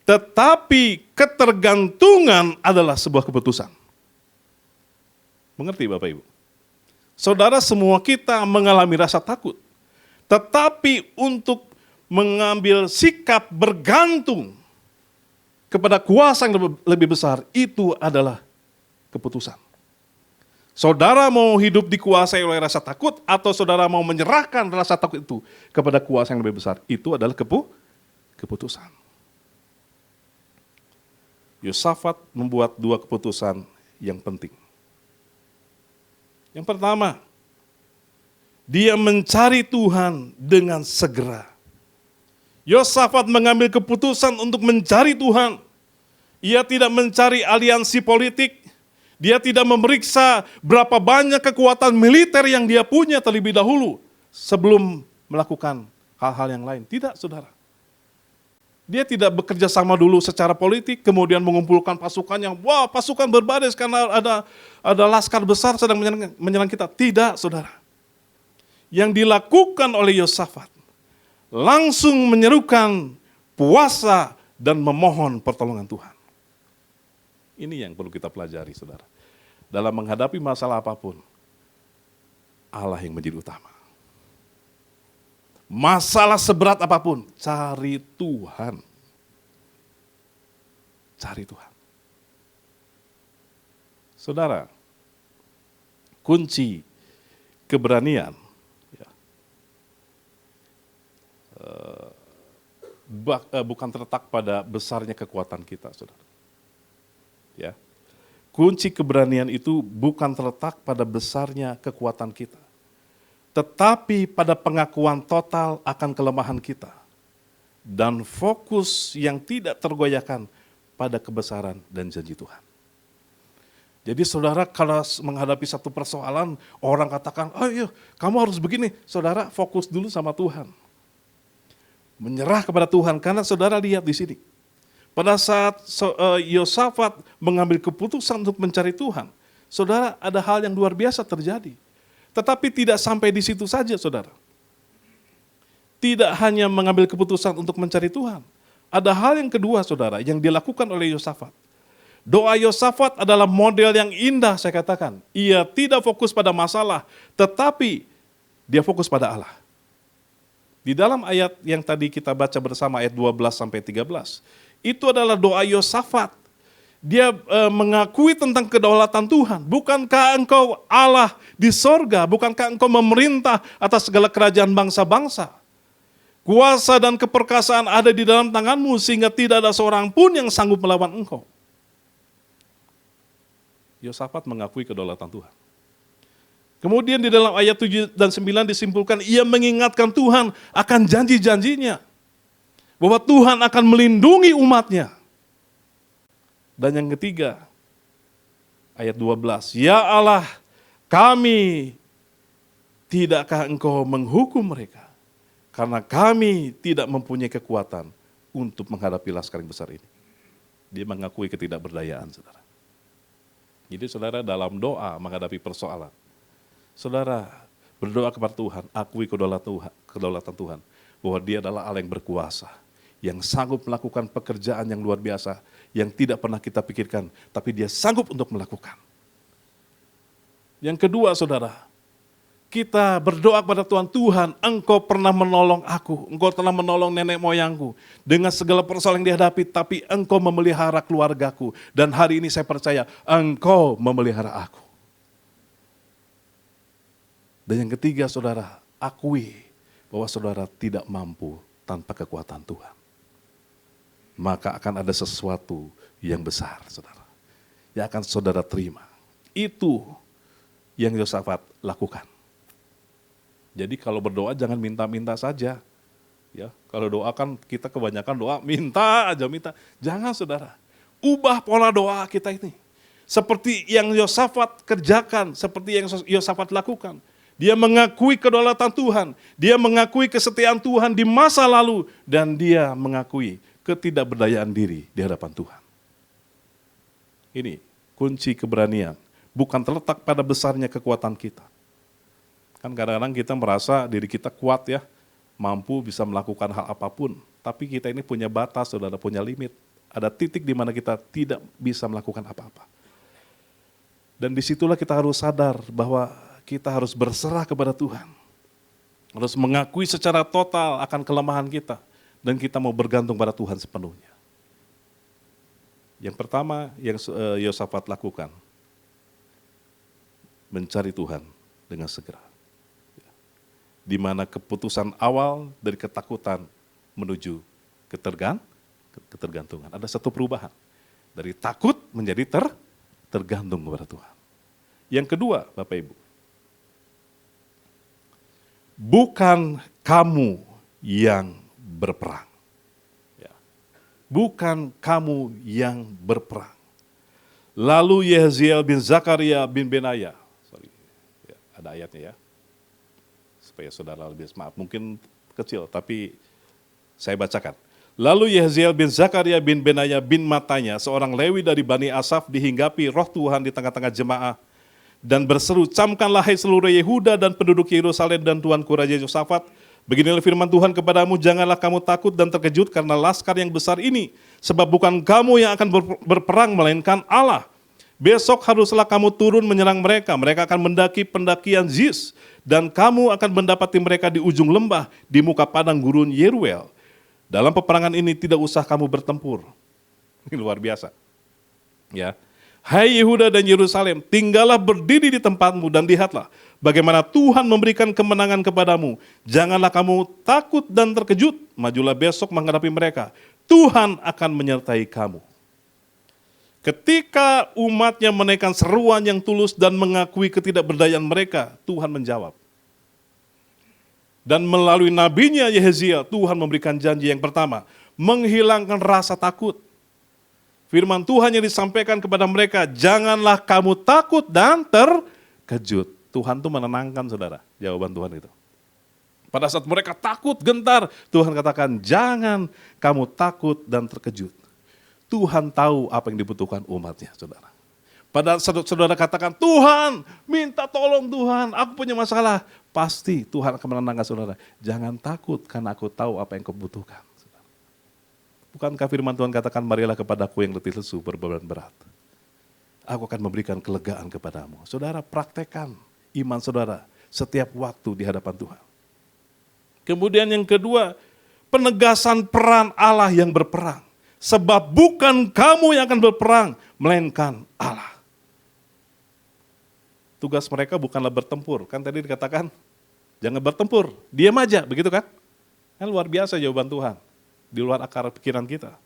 Tetapi ketergantungan adalah sebuah keputusan. Mengerti Bapak Ibu? Saudara, semua kita mengalami rasa takut. Tetapi untuk mengambil sikap bergantung kepada kuasa yang lebih besar, itu adalah keputusan. Saudara mau hidup dikuasai oleh rasa takut atau saudara mau menyerahkan rasa takut itu kepada kuasa yang lebih besar, itu adalah keputusan. Yosafat membuat 2 keputusan yang penting. Yang pertama, dia mencari Tuhan dengan segera. Yosafat mengambil keputusan untuk mencari Tuhan. Ia tidak mencari aliansi politik. Dia tidak memeriksa berapa banyak kekuatan militer yang dia punya terlebih dahulu sebelum melakukan hal-hal yang lain. Tidak, saudara. Dia tidak bekerja sama dulu secara politik, kemudian mengumpulkan pasukan yang, wah, pasukan berbaris karena ada laskar besar sedang menyerang kita. Tidak, saudara. Yang dilakukan oleh Yosafat, langsung menyerukan puasa dan memohon pertolongan Tuhan. Ini yang perlu kita pelajari, saudara. Dalam menghadapi masalah apapun, Allah yang menjadi utama. Masalah seberat apapun, cari Tuhan. Cari Tuhan. Saudara, kunci keberanian ya, bukan terletak pada besarnya kekuatan kita, saudara. Ya. Kunci keberanian itu bukan terletak pada besarnya kekuatan kita, tetapi pada pengakuan total akan kelemahan kita dan fokus yang tidak tergoyahkan pada kebesaran dan janji Tuhan. Jadi saudara, kalau menghadapi satu persoalan, orang katakan, oh iya, kamu harus begini. Saudara, fokus dulu sama Tuhan. Menyerah kepada Tuhan, karena saudara lihat di sini. Pada saat Yosafat mengambil keputusan untuk mencari Tuhan, saudara, ada hal yang luar biasa terjadi. Tetapi tidak sampai di situ saja, saudara. Tidak hanya mengambil keputusan untuk mencari Tuhan. Ada hal yang kedua, saudara, yang dilakukan oleh Yosafat. Doa Yosafat adalah model yang indah, saya katakan. Ia tidak fokus pada masalah, tetapi dia fokus pada Allah. Di dalam ayat yang tadi kita baca bersama, ayat 12 sampai 13, itu adalah doa Yosafat. Dia mengakui tentang kedaulatan Tuhan. Bukankah engkau Allah di sorga? Bukankah engkau memerintah atas segala kerajaan bangsa-bangsa? Kuasa dan keperkasaan ada di dalam tanganmu sehingga tidak ada seorang pun yang sanggup melawan engkau. Yosafat mengakui kedaulatan Tuhan. Kemudian di dalam ayat 7 dan 9 disimpulkan, ia mengingatkan Tuhan akan janji-janjinya. bahwa Tuhan akan melindungi umatnya. Dan yang ketiga, ayat 12, ya Allah, kami, tidakkah engkau menghukum mereka? Karena kami tidak mempunyai kekuatan untuk menghadapi laskar yang besar ini. Dia mengakui ketidakberdayaan, saudara. Jadi saudara dalam doa menghadapi persoalan, saudara berdoa kepada Tuhan, akui kedaulatan Tuhan, bahwa dia adalah Allah yang berkuasa, yang sanggup melakukan pekerjaan yang luar biasa, yang tidak pernah kita pikirkan, tapi dia sanggup untuk melakukan. Yang kedua saudara, kita berdoa kepada Tuhan, Tuhan engkau pernah menolong aku, engkau telah menolong nenek moyangku, dengan segala persoalan yang dihadapi, tapi engkau memelihara keluargaku, dan hari ini saya percaya engkau memelihara aku. Dan yang ketiga saudara, akui bahwa saudara tidak mampu tanpa kekuatan Tuhan. Maka akan ada sesuatu yang besar saudara, yang akan saudara terima. Itu yang Yosafat lakukan. Jadi kalau berdoa jangan minta-minta saja. Ya, kalau doa kan kita kebanyakan doa minta aja minta. Jangan saudara, ubah pola doa kita ini. Seperti yang Yosafat kerjakan, seperti yang Yosafat lakukan. Dia mengakui kedaulatan Tuhan, dia mengakui kesetiaan Tuhan di masa lalu, dan dia mengakui ketidakberdayaan diri di hadapan Tuhan. Ini kunci keberanian, bukan terletak pada besarnya kekuatan kita. Kan kadang-kadang kita merasa diri kita kuat ya, mampu bisa melakukan hal apapun. Tapi kita ini punya batas, saudara, punya limit. Ada titik di mana kita tidak bisa melakukan apa-apa. Dan disitulah kita harus sadar bahwa kita harus berserah kepada Tuhan. Harus mengakui secara total akan kelemahan kita. Dan kita mau bergantung pada Tuhan sepenuhnya. Yang pertama yang Yosafat lakukan, mencari Tuhan dengan segera. Di mana keputusan awal dari ketakutan menuju ketergantungan. Ada satu perubahan. Dari takut menjadi tergantung kepada Tuhan. Yang kedua, Bapak Ibu. Bukan kamu yang berperang. Ya. Bukan kamu yang berperang. Lalu Yehziel bin Zakaria bin Benaya. Ya, ada ayatnya ya. Supaya saudara lebih maaf, mungkin kecil, tapi saya bacakan. Lalu Yehziel bin Zakaria bin Benaya bin Matanya, seorang Lewi dari Bani Asaf, dihinggapi roh Tuhan di tengah-tengah jemaah, dan berseru, camkanlah hai seluruh Yehuda dan penduduk Yerusalem dan Tuanku Raja Yosafat, beginilah firman Tuhan kepadamu, janganlah kamu takut dan terkejut karena laskar yang besar ini, sebab bukan kamu yang akan berperang, melainkan Allah. Besok haruslah kamu turun menyerang mereka. Mereka akan mendaki pendakian Ziz. Dan kamu akan mendapati mereka di ujung lembah, di muka padang gurun Yeruel. Dalam peperangan ini tidak usah kamu bertempur. Ini luar biasa. Ya. Hai Yehuda dan Yerusalem, tinggallah berdiri di tempatmu dan lihatlah bagaimana Tuhan memberikan kemenangan kepadamu. Janganlah kamu takut dan terkejut. Majulah besok menghadapi mereka. Tuhan akan menyertai kamu. Ketika umatnya menaikkan seruan yang tulus dan mengakui ketidakberdayaan mereka, Tuhan menjawab. Dan melalui nabinya Yehziel, Tuhan memberikan janji yang pertama, menghilangkan rasa takut. Firman Tuhan yang disampaikan kepada mereka, janganlah kamu takut dan terkejut. Tuhan itu menenangkan saudara, jawaban Tuhan itu. Pada saat mereka takut, gentar, Tuhan katakan, jangan kamu takut dan terkejut. Tuhan tahu apa yang dibutuhkan umatnya, saudara. Pada saat saudara katakan, Tuhan, minta tolong Tuhan, aku punya masalah. Pasti Tuhan akan menenangkan saudara. Jangan takut karena aku tahu apa yang kau butuhkan. Saudara. Bukankah firman Tuhan katakan, marilah kepadaku yang letih lesu berbeban berat. Aku akan memberikan kelegaan kepadamu. Saudara, praktekkan iman saudara setiap waktu di hadapan Tuhan. Kemudian yang kedua, penegasan peran Allah yang berperang. Sebab bukan kamu yang akan berperang, melainkan Allah. Tugas mereka bukanlah bertempur. Kan tadi dikatakan, jangan bertempur, diam aja, begitu kan? Kan luar biasa jawaban Tuhan, di luar akar pikiran kita.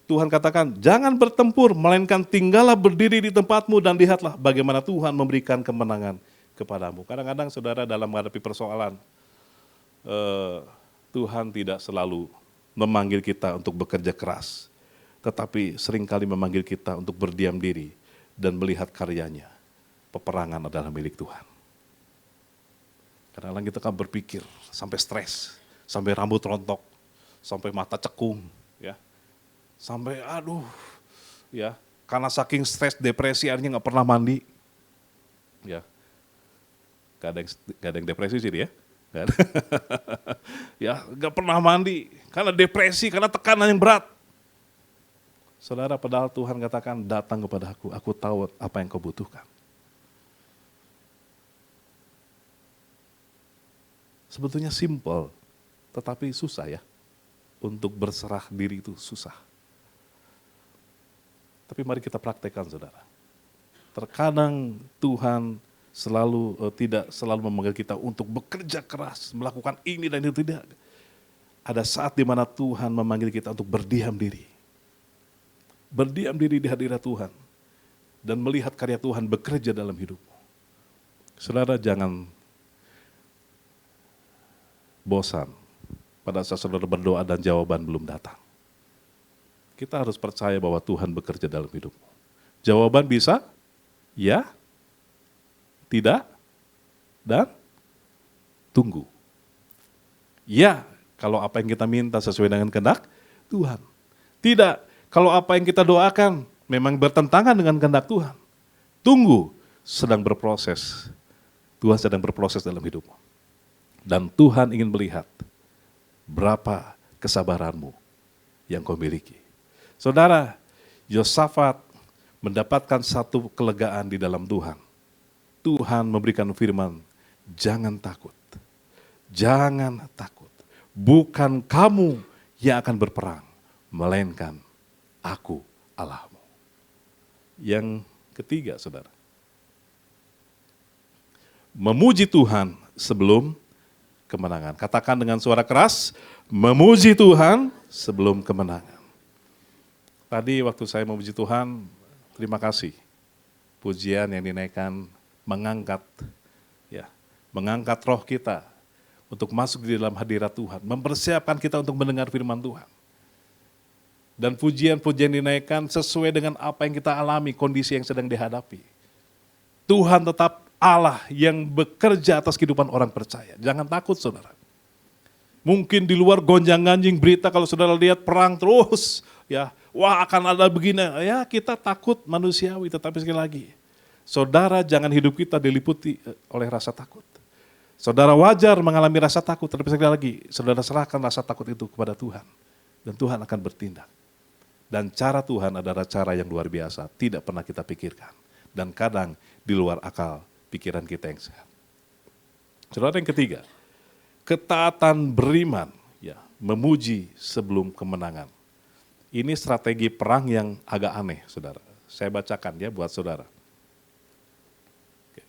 Tuhan katakan, jangan bertempur, melainkan tinggallah berdiri di tempatmu dan lihatlah bagaimana Tuhan memberikan kemenangan kepadamu. Kadang-kadang saudara dalam menghadapi persoalan, Tuhan tidak selalu memanggil kita untuk bekerja keras, tetapi seringkali memanggil kita untuk berdiam diri dan melihat karyanya. Peperangan adalah milik Tuhan. Kadang-kadang kita kan berpikir sampai stres, sampai rambut rontok, sampai mata cekung, ya, sampai ya, karena saking stres, depresi, akhirnya nggak pernah mandi, ya, gak ada yang depresi sih dia, gak ada. Ya, nggak pernah mandi, karena depresi, karena tekanan yang berat. Saudara, padahal Tuhan katakan, datang kepada aku tahu apa yang kau butuhkan. Sebetulnya simple, tetapi susah ya. Untuk berserah diri itu susah. Tapi mari kita praktekkan, saudara. Terkadang Tuhan tidak selalu memanggil kita untuk bekerja keras, melakukan ini dan itu, tidak. Ada saat di mana Tuhan memanggil kita untuk berdiam diri. Berdiam diri di hadirat Tuhan. Dan melihat karya Tuhan bekerja dalam hidupmu. Saudara, jangan bosan pada saat saudara berdoa dan jawaban belum datang. Kita harus percaya bahwa Tuhan bekerja dalam hidupmu. Jawaban bisa, ya, tidak, dan tunggu. Ya, kalau apa yang kita minta sesuai dengan kehendak Tuhan. Tidak, kalau apa yang kita doakan memang bertentangan dengan kehendak Tuhan. Tunggu, sedang berproses. Tuhan sedang berproses dalam hidupmu. Dan Tuhan ingin melihat berapa kesabaranmu yang kau miliki. Saudara, Yosafat mendapatkan satu kelegaan di dalam Tuhan. Tuhan memberikan firman, jangan takut. Jangan takut. Bukan kamu yang akan berperang, melainkan aku Allahmu. Yang ketiga, saudara. Memuji Tuhan sebelum kemenangan. Katakan dengan suara keras, memuji Tuhan sebelum kemenangan. Tadi waktu saya memuji Tuhan, terima kasih. Pujian yang dinaikkan mengangkat roh kita untuk masuk di dalam hadirat Tuhan, mempersiapkan kita untuk mendengar firman Tuhan. Dan pujian-pujian dinaikkan sesuai dengan apa yang kita alami, kondisi yang sedang dihadapi. Tuhan tetap Allah yang bekerja atas kehidupan orang percaya. Jangan takut, saudara. Mungkin di luar gonjang-ganjing berita kalau saudara lihat perang terus, ya, wah akan ada begini. Ya, kita takut manusiawi, tetapi sekali lagi, saudara jangan hidup kita diliputi oleh rasa takut. Saudara wajar mengalami rasa takut, tetapi sekali lagi, saudara serahkan rasa takut itu kepada Tuhan. Dan Tuhan akan bertindak. Dan cara Tuhan adalah cara yang luar biasa, tidak pernah kita pikirkan. Dan kadang di luar akal pikiran kita yang sehat. Saudara, yang ketiga, ketaatan beriman, ya, memuji sebelum kemenangan. Ini strategi perang yang agak aneh, saudara. Saya bacakan ya buat saudara. Oke.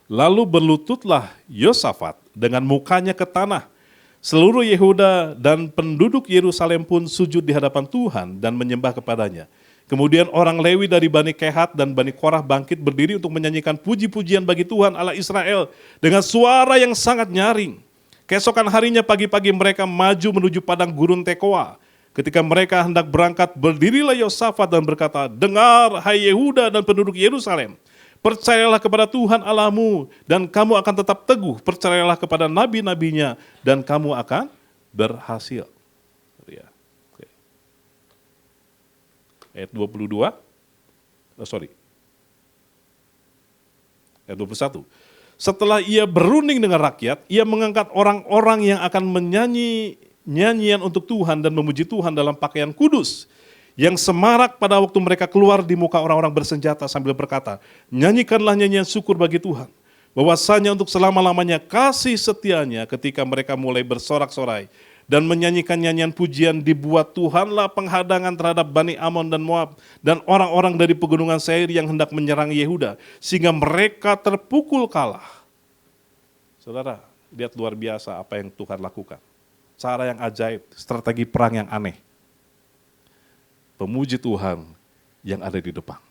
Lalu berlututlah Yosafat dengan mukanya ke tanah. Seluruh Yehuda dan penduduk Yerusalem pun sujud di hadapan Tuhan dan menyembah kepadanya. Kemudian orang Lewi dari Bani Kehat dan Bani Korah bangkit berdiri untuk menyanyikan puji-pujian bagi Tuhan Allah Israel dengan suara yang sangat nyaring. Keesokan harinya pagi-pagi mereka maju menuju padang gurun Tekoa. Ketika mereka hendak berangkat, berdirilah Yosafat dan berkata, dengar hai Yehuda dan penduduk Yerusalem, percayalah kepada Tuhan Allahmu dan kamu akan tetap teguh, percayalah kepada nabi-nabinya dan kamu akan berhasil. Ayat 22, ayat 21. Setelah ia berunding dengan rakyat, ia mengangkat orang-orang yang akan menyanyi nyanyian untuk Tuhan dan memuji Tuhan dalam pakaian kudus, yang semarak pada waktu mereka keluar di muka orang-orang bersenjata sambil berkata, nyanyikanlah nyanyian syukur bagi Tuhan, bahwasanya untuk selama-lamanya kasih setianya. Ketika mereka mulai bersorak-sorai dan menyanyikan nyanyian pujian, dibuat Tuhanlah penghadangan terhadap Bani Amon dan Moab dan orang-orang dari pegunungan Seir yang hendak menyerang Yehuda, sehingga mereka terpukul kalah. Saudara, lihat luar biasa apa yang Tuhan lakukan. Cara yang ajaib, strategi perang yang aneh. Pemuji Tuhan yang ada di depan,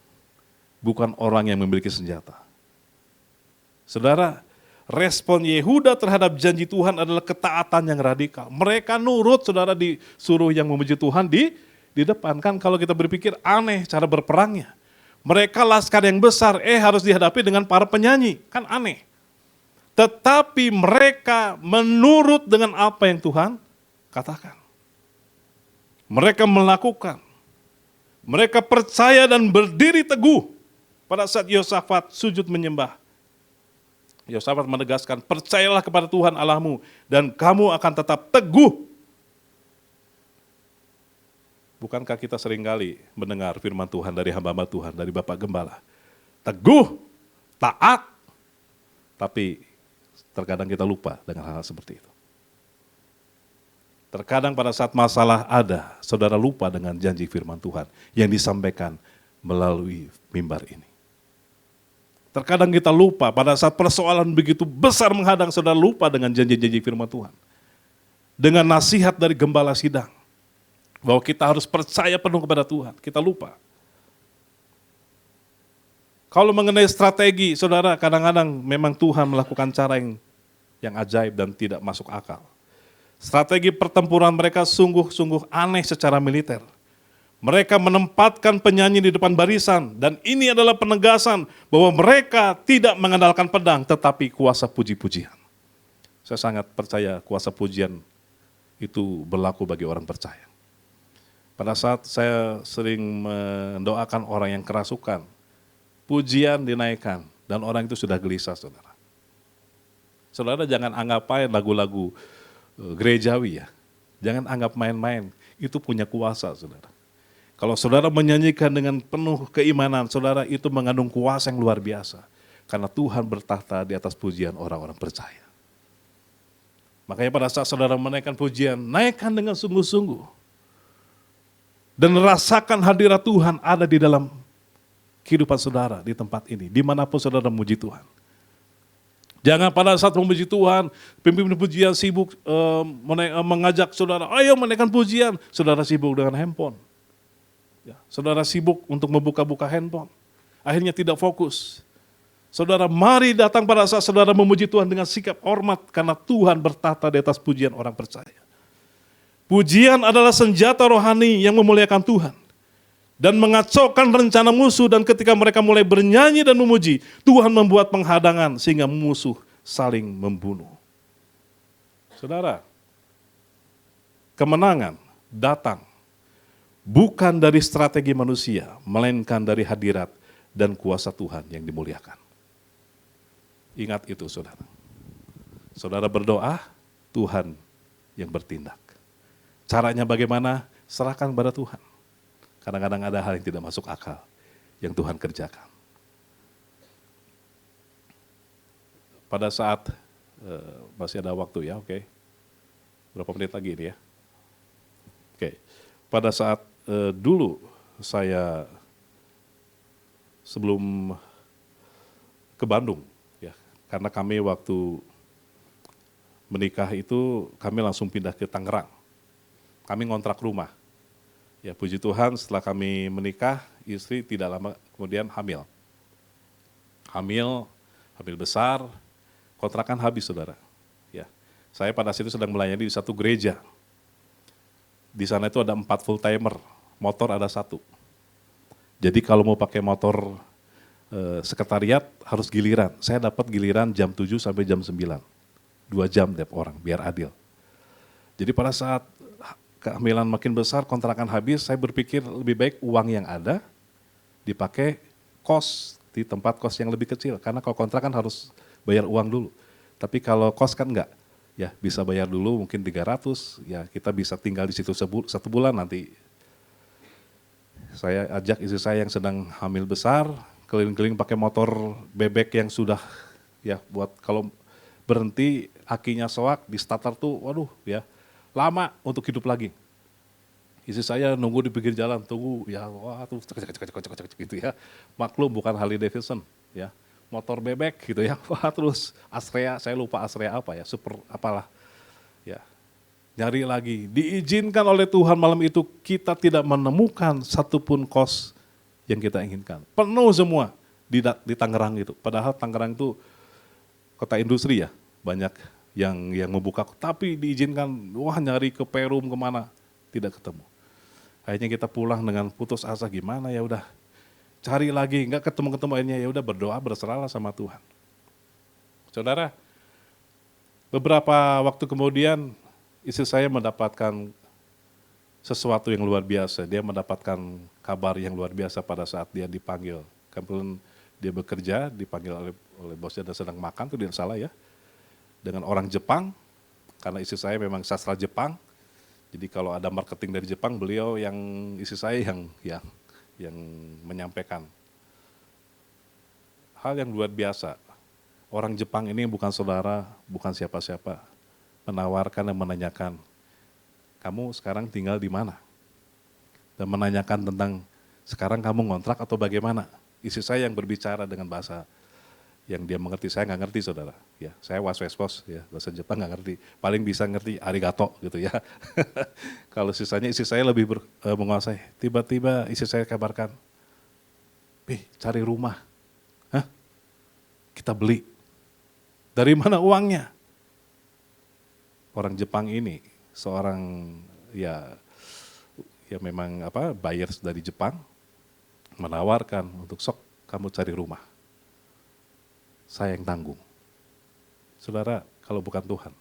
bukan orang yang memiliki senjata. Saudara, respon Yehuda terhadap janji Tuhan adalah ketaatan yang radikal. Mereka nurut, saudara, disuruh yang memuji Tuhan di depan. Kan kalau kita berpikir aneh cara berperangnya. Mereka laskar yang besar, harus dihadapi dengan para penyanyi. Kan aneh. Tetapi mereka menurut dengan apa yang Tuhan katakan. Mereka melakukan. Mereka percaya dan berdiri teguh pada saat Yosafat sujud menyembah. Yosafat menegaskan, percayalah kepada Tuhan Allahmu dan kamu akan tetap teguh. Bukankah kita seringkali mendengar firman Tuhan dari hamba-hamba Tuhan, dari Bapak Gembala. Teguh, taat, tapi terkadang kita lupa dengan hal seperti itu. Terkadang pada saat masalah ada, saudara lupa dengan janji firman Tuhan yang disampaikan melalui mimbar ini. Terkadang kita lupa pada saat persoalan begitu besar menghadang, saudara lupa dengan janji-janji firman Tuhan. Dengan nasihat dari gembala sidang, bahwa kita harus percaya penuh kepada Tuhan, kita lupa. Kalau mengenai strategi, saudara, kadang-kadang memang Tuhan melakukan cara yang ajaib dan tidak masuk akal. Strategi pertempuran mereka sungguh-sungguh aneh secara militer. Mereka menempatkan penyanyi di depan barisan, dan ini adalah penegasan bahwa mereka tidak mengandalkan pedang, tetapi kuasa puji-pujian. Saya sangat percaya kuasa pujian itu berlaku bagi orang percaya. Pada saat saya sering mendoakan orang yang kerasukan, pujian dinaikkan, dan orang itu sudah gelisah, saudara. Saudara jangan anggap main lagu-lagu gerejawi ya. Jangan anggap main-main, itu punya kuasa, saudara. Kalau saudara menyanyikan dengan penuh keimanan, saudara itu mengandung kuasa yang luar biasa. Karena Tuhan bertahta di atas pujian orang-orang percaya. Makanya pada saat saudara menaikkan pujian, naikkan dengan sungguh-sungguh. Dan rasakan hadirat Tuhan ada di dalam kehidupan saudara di tempat ini. Dimanapun saudara memuji Tuhan. Jangan pada saat memuji Tuhan, pimpin pujian sibuk mengajak saudara, ayo menaikkan pujian. Saudara sibuk dengan handphone. Ya, saudara sibuk untuk membuka-buka handphone. Akhirnya tidak fokus. Saudara mari datang pada saat saudara memuji Tuhan dengan sikap hormat. Karena Tuhan bertahta di atas pujian orang percaya. Pujian adalah senjata rohani yang memuliakan Tuhan. Dan mengacaukan rencana musuh, dan ketika mereka mulai bernyanyi dan memuji, Tuhan membuat penghadangan sehingga musuh saling membunuh. Saudara, kemenangan datang bukan dari strategi manusia, melainkan dari hadirat dan kuasa Tuhan yang dimuliakan. Ingat itu, saudara. Saudara berdoa, Tuhan yang bertindak. Caranya bagaimana? Serahkan pada Tuhan. Kadang-kadang ada hal yang tidak masuk akal yang Tuhan kerjakan. Pada saat masih ada waktu ya, oke. Berapa menit lagi ini ya? Oke. Pada saat dulu saya sebelum ke Bandung ya, karena kami waktu menikah itu kami langsung pindah ke Tangerang. Kami ngontrak rumah. Ya, puji Tuhan setelah kami menikah, istri tidak lama kemudian hamil. Hamil besar, kontrakan habis, saudara. Ya, saya pada situ sedang melayani di satu gereja. Di sana itu ada 4 full timer, motor ada 1. Jadi kalau mau pakai motor sekretariat harus giliran. Saya dapat giliran jam 7 sampai jam 9. 2 jam tiap orang, biar adil. Jadi pada saat kehamilan makin besar, kontrakan habis, saya berpikir lebih baik uang yang ada dipakai kos di tempat kos yang lebih kecil. Karena kalau kontrakan harus bayar uang dulu. Tapi kalau kos kan enggak, ya bisa bayar dulu mungkin 300, ya kita bisa tinggal di situ 1 bulan nanti. Saya ajak istri saya yang sedang hamil besar, keliling-keliling pakai motor bebek yang sudah ya buat kalau berhenti akinya soak, di starter tuh waduh ya. Lama untuk hidup lagi. Istri saya nunggu di pinggir jalan, tunggu ya, wah tuh cek gitu ya. Maklum bukan Harley Davidson ya, motor bebek gitu ya. Wah terus Astrea, saya lupa Astrea apa ya, super apalah. Ya. Nyari lagi, diizinkan oleh Tuhan malam itu kita tidak menemukan satupun kos yang kita inginkan. Penuh semua di Tangerang itu. Padahal Tangerang itu kota industri ya, banyak yang membuka, tapi diizinkan, wah nyari ke Perum kemana, tidak ketemu. Akhirnya kita pulang dengan putus asa, gimana ya udah cari lagi, nggak ketemu-ketemu, akhirnya ya udah berdoa, berserahlah sama Tuhan. Saudara, beberapa waktu kemudian istri saya mendapatkan sesuatu yang luar biasa. Dia mendapatkan kabar yang luar biasa pada saat dia dipanggil. Kebetulan dia bekerja, dipanggil oleh bosnya dan sedang makan, itu tidak salah ya. Dengan orang Jepang, karena istri saya memang sastra Jepang. Jadi kalau ada marketing dari Jepang, beliau yang istri saya yang menyampaikan. Hal yang luar biasa. Orang Jepang ini bukan saudara, bukan siapa-siapa. Menawarkan dan menanyakan, kamu sekarang tinggal di mana? Dan menanyakan tentang, sekarang kamu ngontrak atau bagaimana? Istri saya yang berbicara dengan bahasa yang dia mengerti, saya nggak ngerti saudara. Ya, saya was-was ya, bahasa Jepang nggak ngerti. Paling bisa ngerti arigato gitu ya. Kalau sisanya istri saya lebih menguasai. Tiba-tiba istri saya kabarkan, cari rumah. Hah? Kita beli. Dari mana uangnya? Orang Jepang ini seorang ya memang buyers dari Jepang menawarkan untuk sok kamu cari rumah. Saya yang tanggung. Saudara, kalau bukan Tuhan.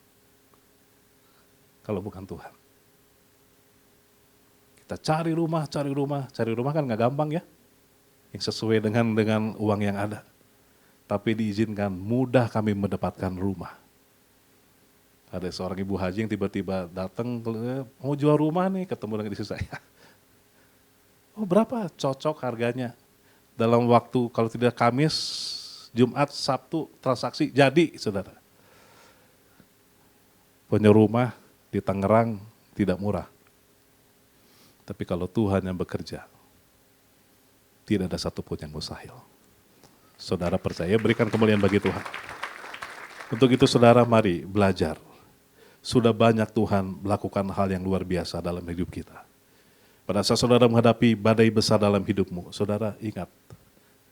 Kita cari rumah kan nggak gampang ya. Yang sesuai dengan uang yang ada. Tapi diizinkan mudah kami mendapatkan rumah. Ada seorang ibu haji yang tiba-tiba datang, mau jual rumah nih, ketemu dengan istri saya. Oh berapa? Cocok harganya. Dalam waktu, kalau tidak Kamis, Jumat, Sabtu, transaksi jadi saudara. Punya rumah di Tangerang tidak murah. Tapi kalau Tuhan yang bekerja, tidak ada satupun yang mustahil. Saudara percaya, berikan kemuliaan bagi Tuhan. Untuk itu saudara mari belajar. Sudah banyak Tuhan melakukan hal yang luar biasa dalam hidup kita. Pada saat saudara menghadapi badai besar dalam hidupmu, saudara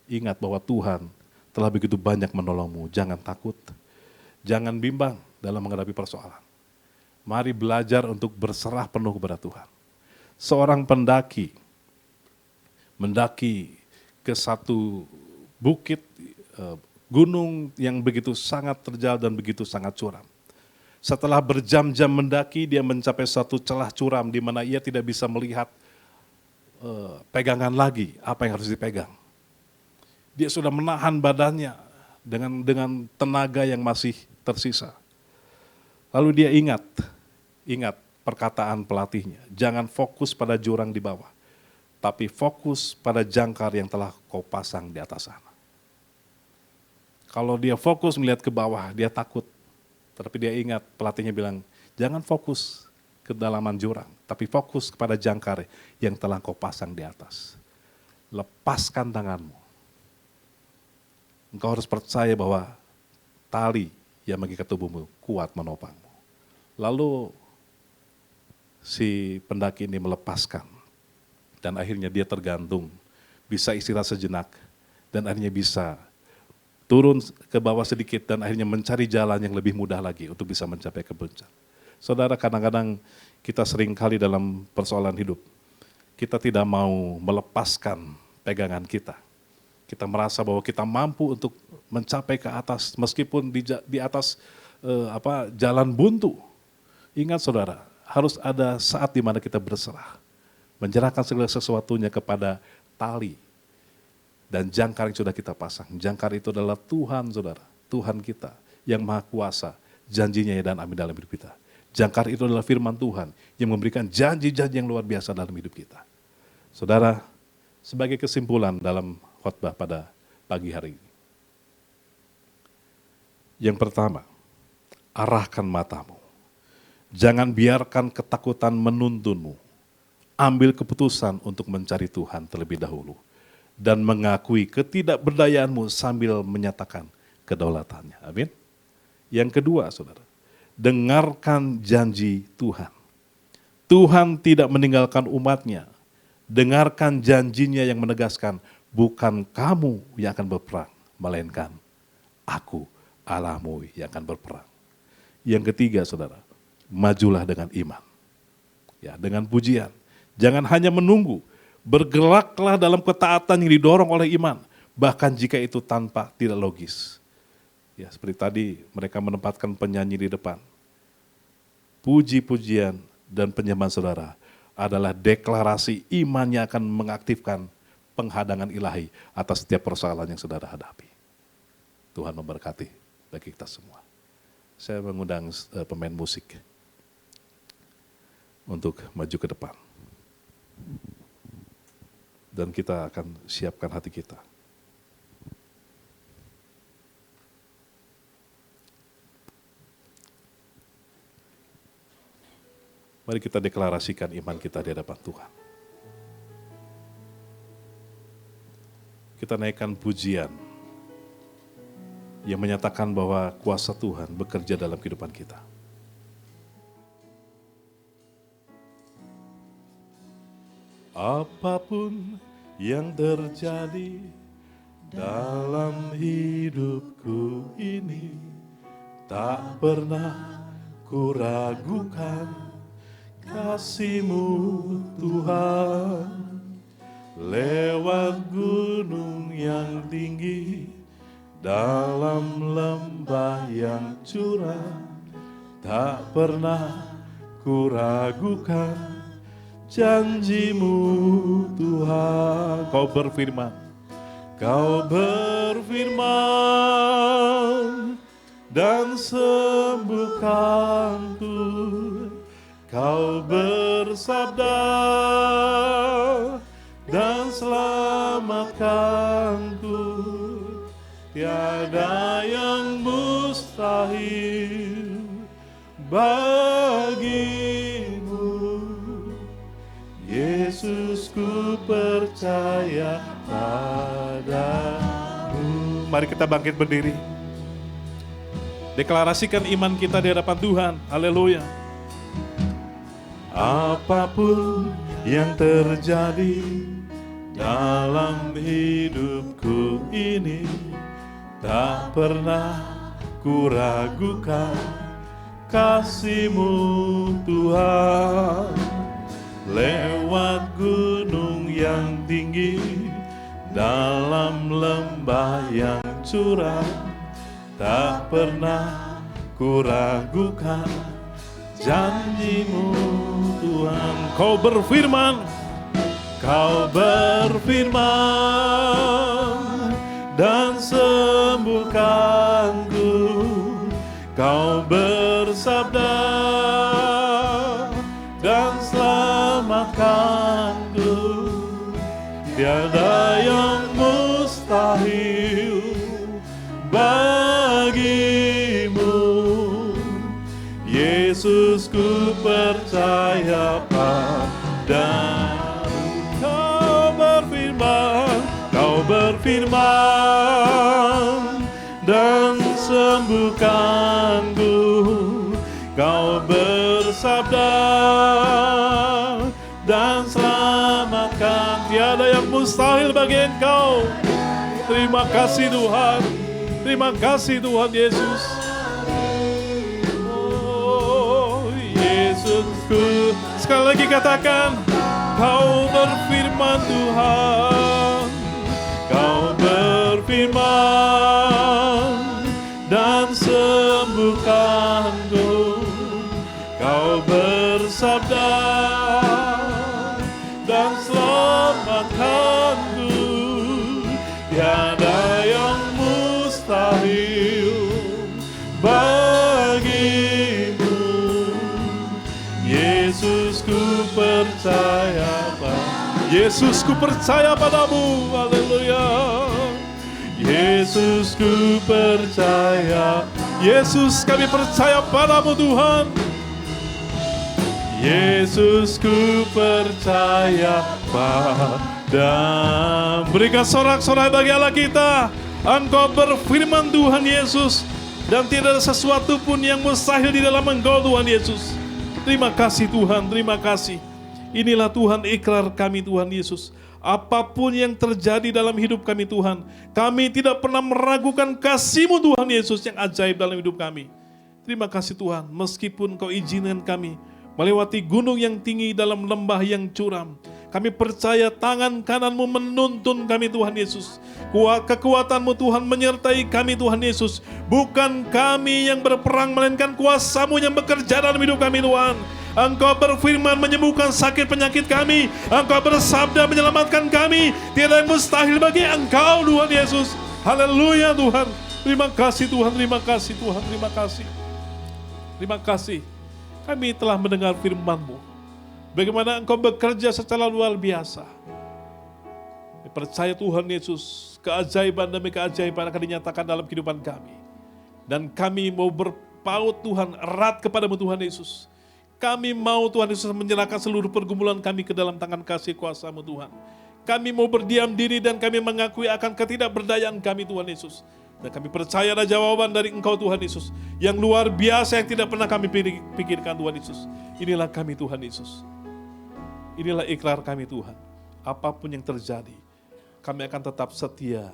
ingat bahwa Tuhan telah begitu banyak menolongmu. Jangan takut, jangan bimbang dalam menghadapi persoalan. Mari belajar untuk berserah penuh kepada Tuhan. Seorang pendaki, mendaki ke satu bukit, gunung yang begitu sangat terjal dan begitu sangat curam. Setelah berjam-jam mendaki, dia mencapai satu celah curam di mana ia tidak bisa melihat pegangan lagi, apa yang harus dipegang. Dia sudah menahan badannya dengan tenaga yang masih tersisa. Lalu dia ingat perkataan pelatihnya, jangan fokus pada jurang di bawah, tapi fokus pada jangkar yang telah kau pasang di atas sana. Kalau dia fokus melihat ke bawah, dia takut. Tapi dia ingat, pelatihnya bilang, jangan fokus ke kedalaman jurang, tapi fokus kepada jangkar yang telah kau pasang di atas. Lepaskan tanganmu. Engkau harus percaya bahwa tali yang mengikat tubuhmu kuat menopangmu. Lalu si pendaki ini melepaskan. Dan akhirnya dia tergantung, bisa istirahat sejenak, dan akhirnya bisa turun ke bawah sedikit dan akhirnya mencari jalan yang lebih mudah lagi untuk bisa mencapai ke puncak. Saudara, kadang-kadang kita sering kali dalam persoalan hidup, kita tidak mau melepaskan pegangan kita. Kita merasa bahwa kita mampu untuk mencapai ke atas, meskipun di atas jalan buntu. Ingat saudara, harus ada saat di mana kita berserah. Menyerahkan segala sesuatunya kepada tali dan jangkar yang sudah kita pasang. Jangkar itu adalah Tuhan saudara, Tuhan kita yang maha kuasa, janjinya ya dan amin dalam hidup kita. Jangkar itu adalah firman Tuhan yang memberikan janji-janji yang luar biasa dalam hidup kita. Saudara, sebagai kesimpulan dalam khotbah pada pagi hari ini. Yang pertama, arahkan matamu. Jangan biarkan ketakutan menuntunmu. Ambil keputusan untuk mencari Tuhan terlebih dahulu. Dan mengakui ketidakberdayaanmu sambil menyatakan kedaulatannya. Amin. Yang kedua, saudara, dengarkan janji Tuhan. Tuhan tidak meninggalkan umatnya. Dengarkan janjinya yang menegaskan, bukan kamu yang akan berperang, melainkan aku Allahmu yang akan berperang. Yang ketiga, saudara, majulah dengan iman. Ya, dengan pujian. Jangan hanya menunggu, bergeraklah dalam ketaatan yang didorong oleh iman, bahkan jika itu tanpa tidak logis. Ya, seperti tadi mereka menempatkan penyanyi di depan. Puji-pujian dan penyembahan saudara adalah deklarasi iman yang akan mengaktifkan penghadangan ilahi atas setiap persoalan yang saudara hadapi. Tuhan memberkati bagi kita semua. Saya mengundang pemain musik untuk maju ke depan. Dan kita akan siapkan hati kita. Mari kita deklarasikan iman kita di hadapan Tuhan. Kita naikkan pujian yang menyatakan bahwa kuasa Tuhan bekerja dalam kehidupan kita. Apapun yang terjadi dalam hidupku ini, tak pernah kuragukan kasih-Mu Tuhan. Lewat gunung yang tinggi, dalam lembah yang curam, tak pernah kuragukan janji-Mu Tuhan. Kau berfirman dan sembuhkanku. Kau bersabda dan selamatkanku. Tiada yang mustahil bagi-Mu. Yesus, ku percaya padamu. Mari kita bangkit berdiri. Deklarasikan iman kita di hadapan Tuhan. Haleluya. Apapun yang terjadi dalam hidupku ini, tak pernah kuragukan kasih-Mu Tuhan. Lewat gunung yang tinggi, dalam lembah yang curam, tak pernah kuragukan janji-Mu Tuhan. Kau berfirman dan sembuhkanku. Kau bersabda dan selamatkanku. Tiada yang mustahil bagi-Mu. Yesus, ku percaya padamu. Kau berfirman dan sembuhkanku. Kau bersabda dan selamatkan. Tiada yang mustahil bagi Engkau. Terima kasih Tuhan. Terima kasih Tuhan Yesus. Oh Yesusku. Sekali lagi katakan, Kau berfirman Tuhan. Kau berfirman dan sembuhkanku. Kau bersabda dan selamatkanku. Tiada yang mustahil bagi-Mu. Yesus, ku percaya Yesus, ku percaya padamu. Haleluya. Yesus, ku percaya. Yesus, kami percaya padamu Tuhan. Yesus, ku percaya padamu. Berikan sorak-sorai bagi Allah kita. Engkau berfirman Tuhan Yesus, dan tidak ada sesuatu pun yang mustahil di dalam Engkau Tuhan Yesus. Terima kasih Tuhan, terima kasih. Inilah Tuhan ikrar kami Tuhan Yesus. Apapun yang terjadi dalam hidup kami Tuhan, kami tidak pernah meragukan kasih-Mu Tuhan Yesus yang ajaib dalam hidup kami. Terima kasih Tuhan, meskipun Kau izinkan kami melewati gunung yang tinggi dalam lembah yang curam. Kami percaya tangan kanan-Mu menuntun kami Tuhan Yesus. Kekuatan-Mu Tuhan menyertai kami Tuhan Yesus. Bukan kami yang berperang, melainkan kuasa-Mu yang bekerja dalam hidup kami Tuhan. Engkau berfirman menyembuhkan sakit penyakit kami. Engkau bersabda menyelamatkan kami. Tiada yang mustahil bagi Engkau Tuhan Yesus. Haleluya Tuhan. Terima kasih Tuhan, terima kasih Tuhan, terima kasih. Terima kasih. Kami telah mendengar firman-Mu. Bagaimana Engkau bekerja secara luar biasa. Percaya Tuhan Yesus, keajaiban demi keajaiban akan dinyatakan dalam kehidupan kami. Dan kami mau berpaut Tuhan erat kepadamu Tuhan Yesus. Kami mau Tuhan Yesus menyerahkan seluruh pergumulan kami ke dalam tangan kasih kuasa-Mu Tuhan. Kami mau berdiam diri dan kami mengakui akan ketidakberdayaan kami Tuhan Yesus. Dan kami percaya ada jawaban dari Engkau Tuhan Yesus. Yang luar biasa yang tidak pernah kami pikirkan Tuhan Yesus. Inilah kami Tuhan Yesus. Inilah ikrar kami Tuhan. Apapun yang terjadi, kami akan tetap setia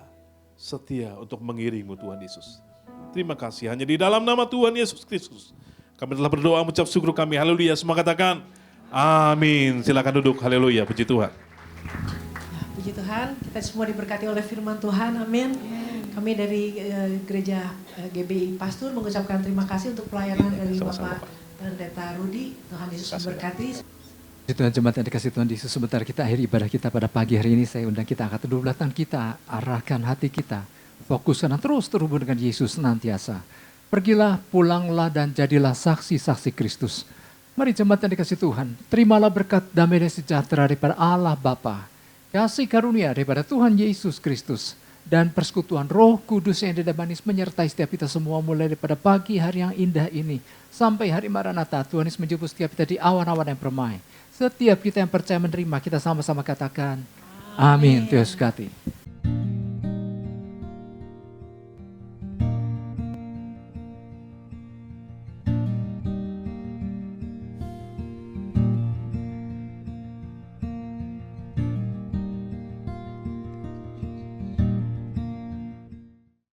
untuk mengiringmu Tuhan Yesus. Terima kasih. Hanya di dalam nama Tuhan Yesus Kristus kami telah berdoa mengucap syukur kami. Haleluya. Semua katakan amin. Silakan duduk. Haleluya. Puji Tuhan. Puji Tuhan, kita semua diberkati oleh firman Tuhan. Amin. Kami dari gereja GBI Pastur mengucapkan terima kasih untuk pelayanan dari Bapak Pendeta Rudi. Tuhan Yesus memberkati. Tuhan jemaat yang dikasih Tuhan Yesus, sebentar kita akhiri ibadah kita pada pagi hari ini. Saya undang kita angkat kedua belah tangan kita, arahkan hati kita, fokuskan dan terus terhubung dengan Yesus senantiasa. Pergilah, pulanglah dan jadilah saksi-saksi Kristus. Mari jemaat yang dikasih Tuhan, terimalah berkat damai dan sejahtera daripada Allah Bapa, kasih karunia daripada Tuhan Yesus Kristus, dan persekutuan Roh Kudus yang tidak manis menyertai setiap kita semua mulai daripada pagi hari yang indah ini sampai hari Maranatha. Tuhan Yesus menjemput setiap kita di awan-awan yang permai. Setiap kita yang percaya menerima, kita sama-sama katakan amin. Tuhan Yesus berkati.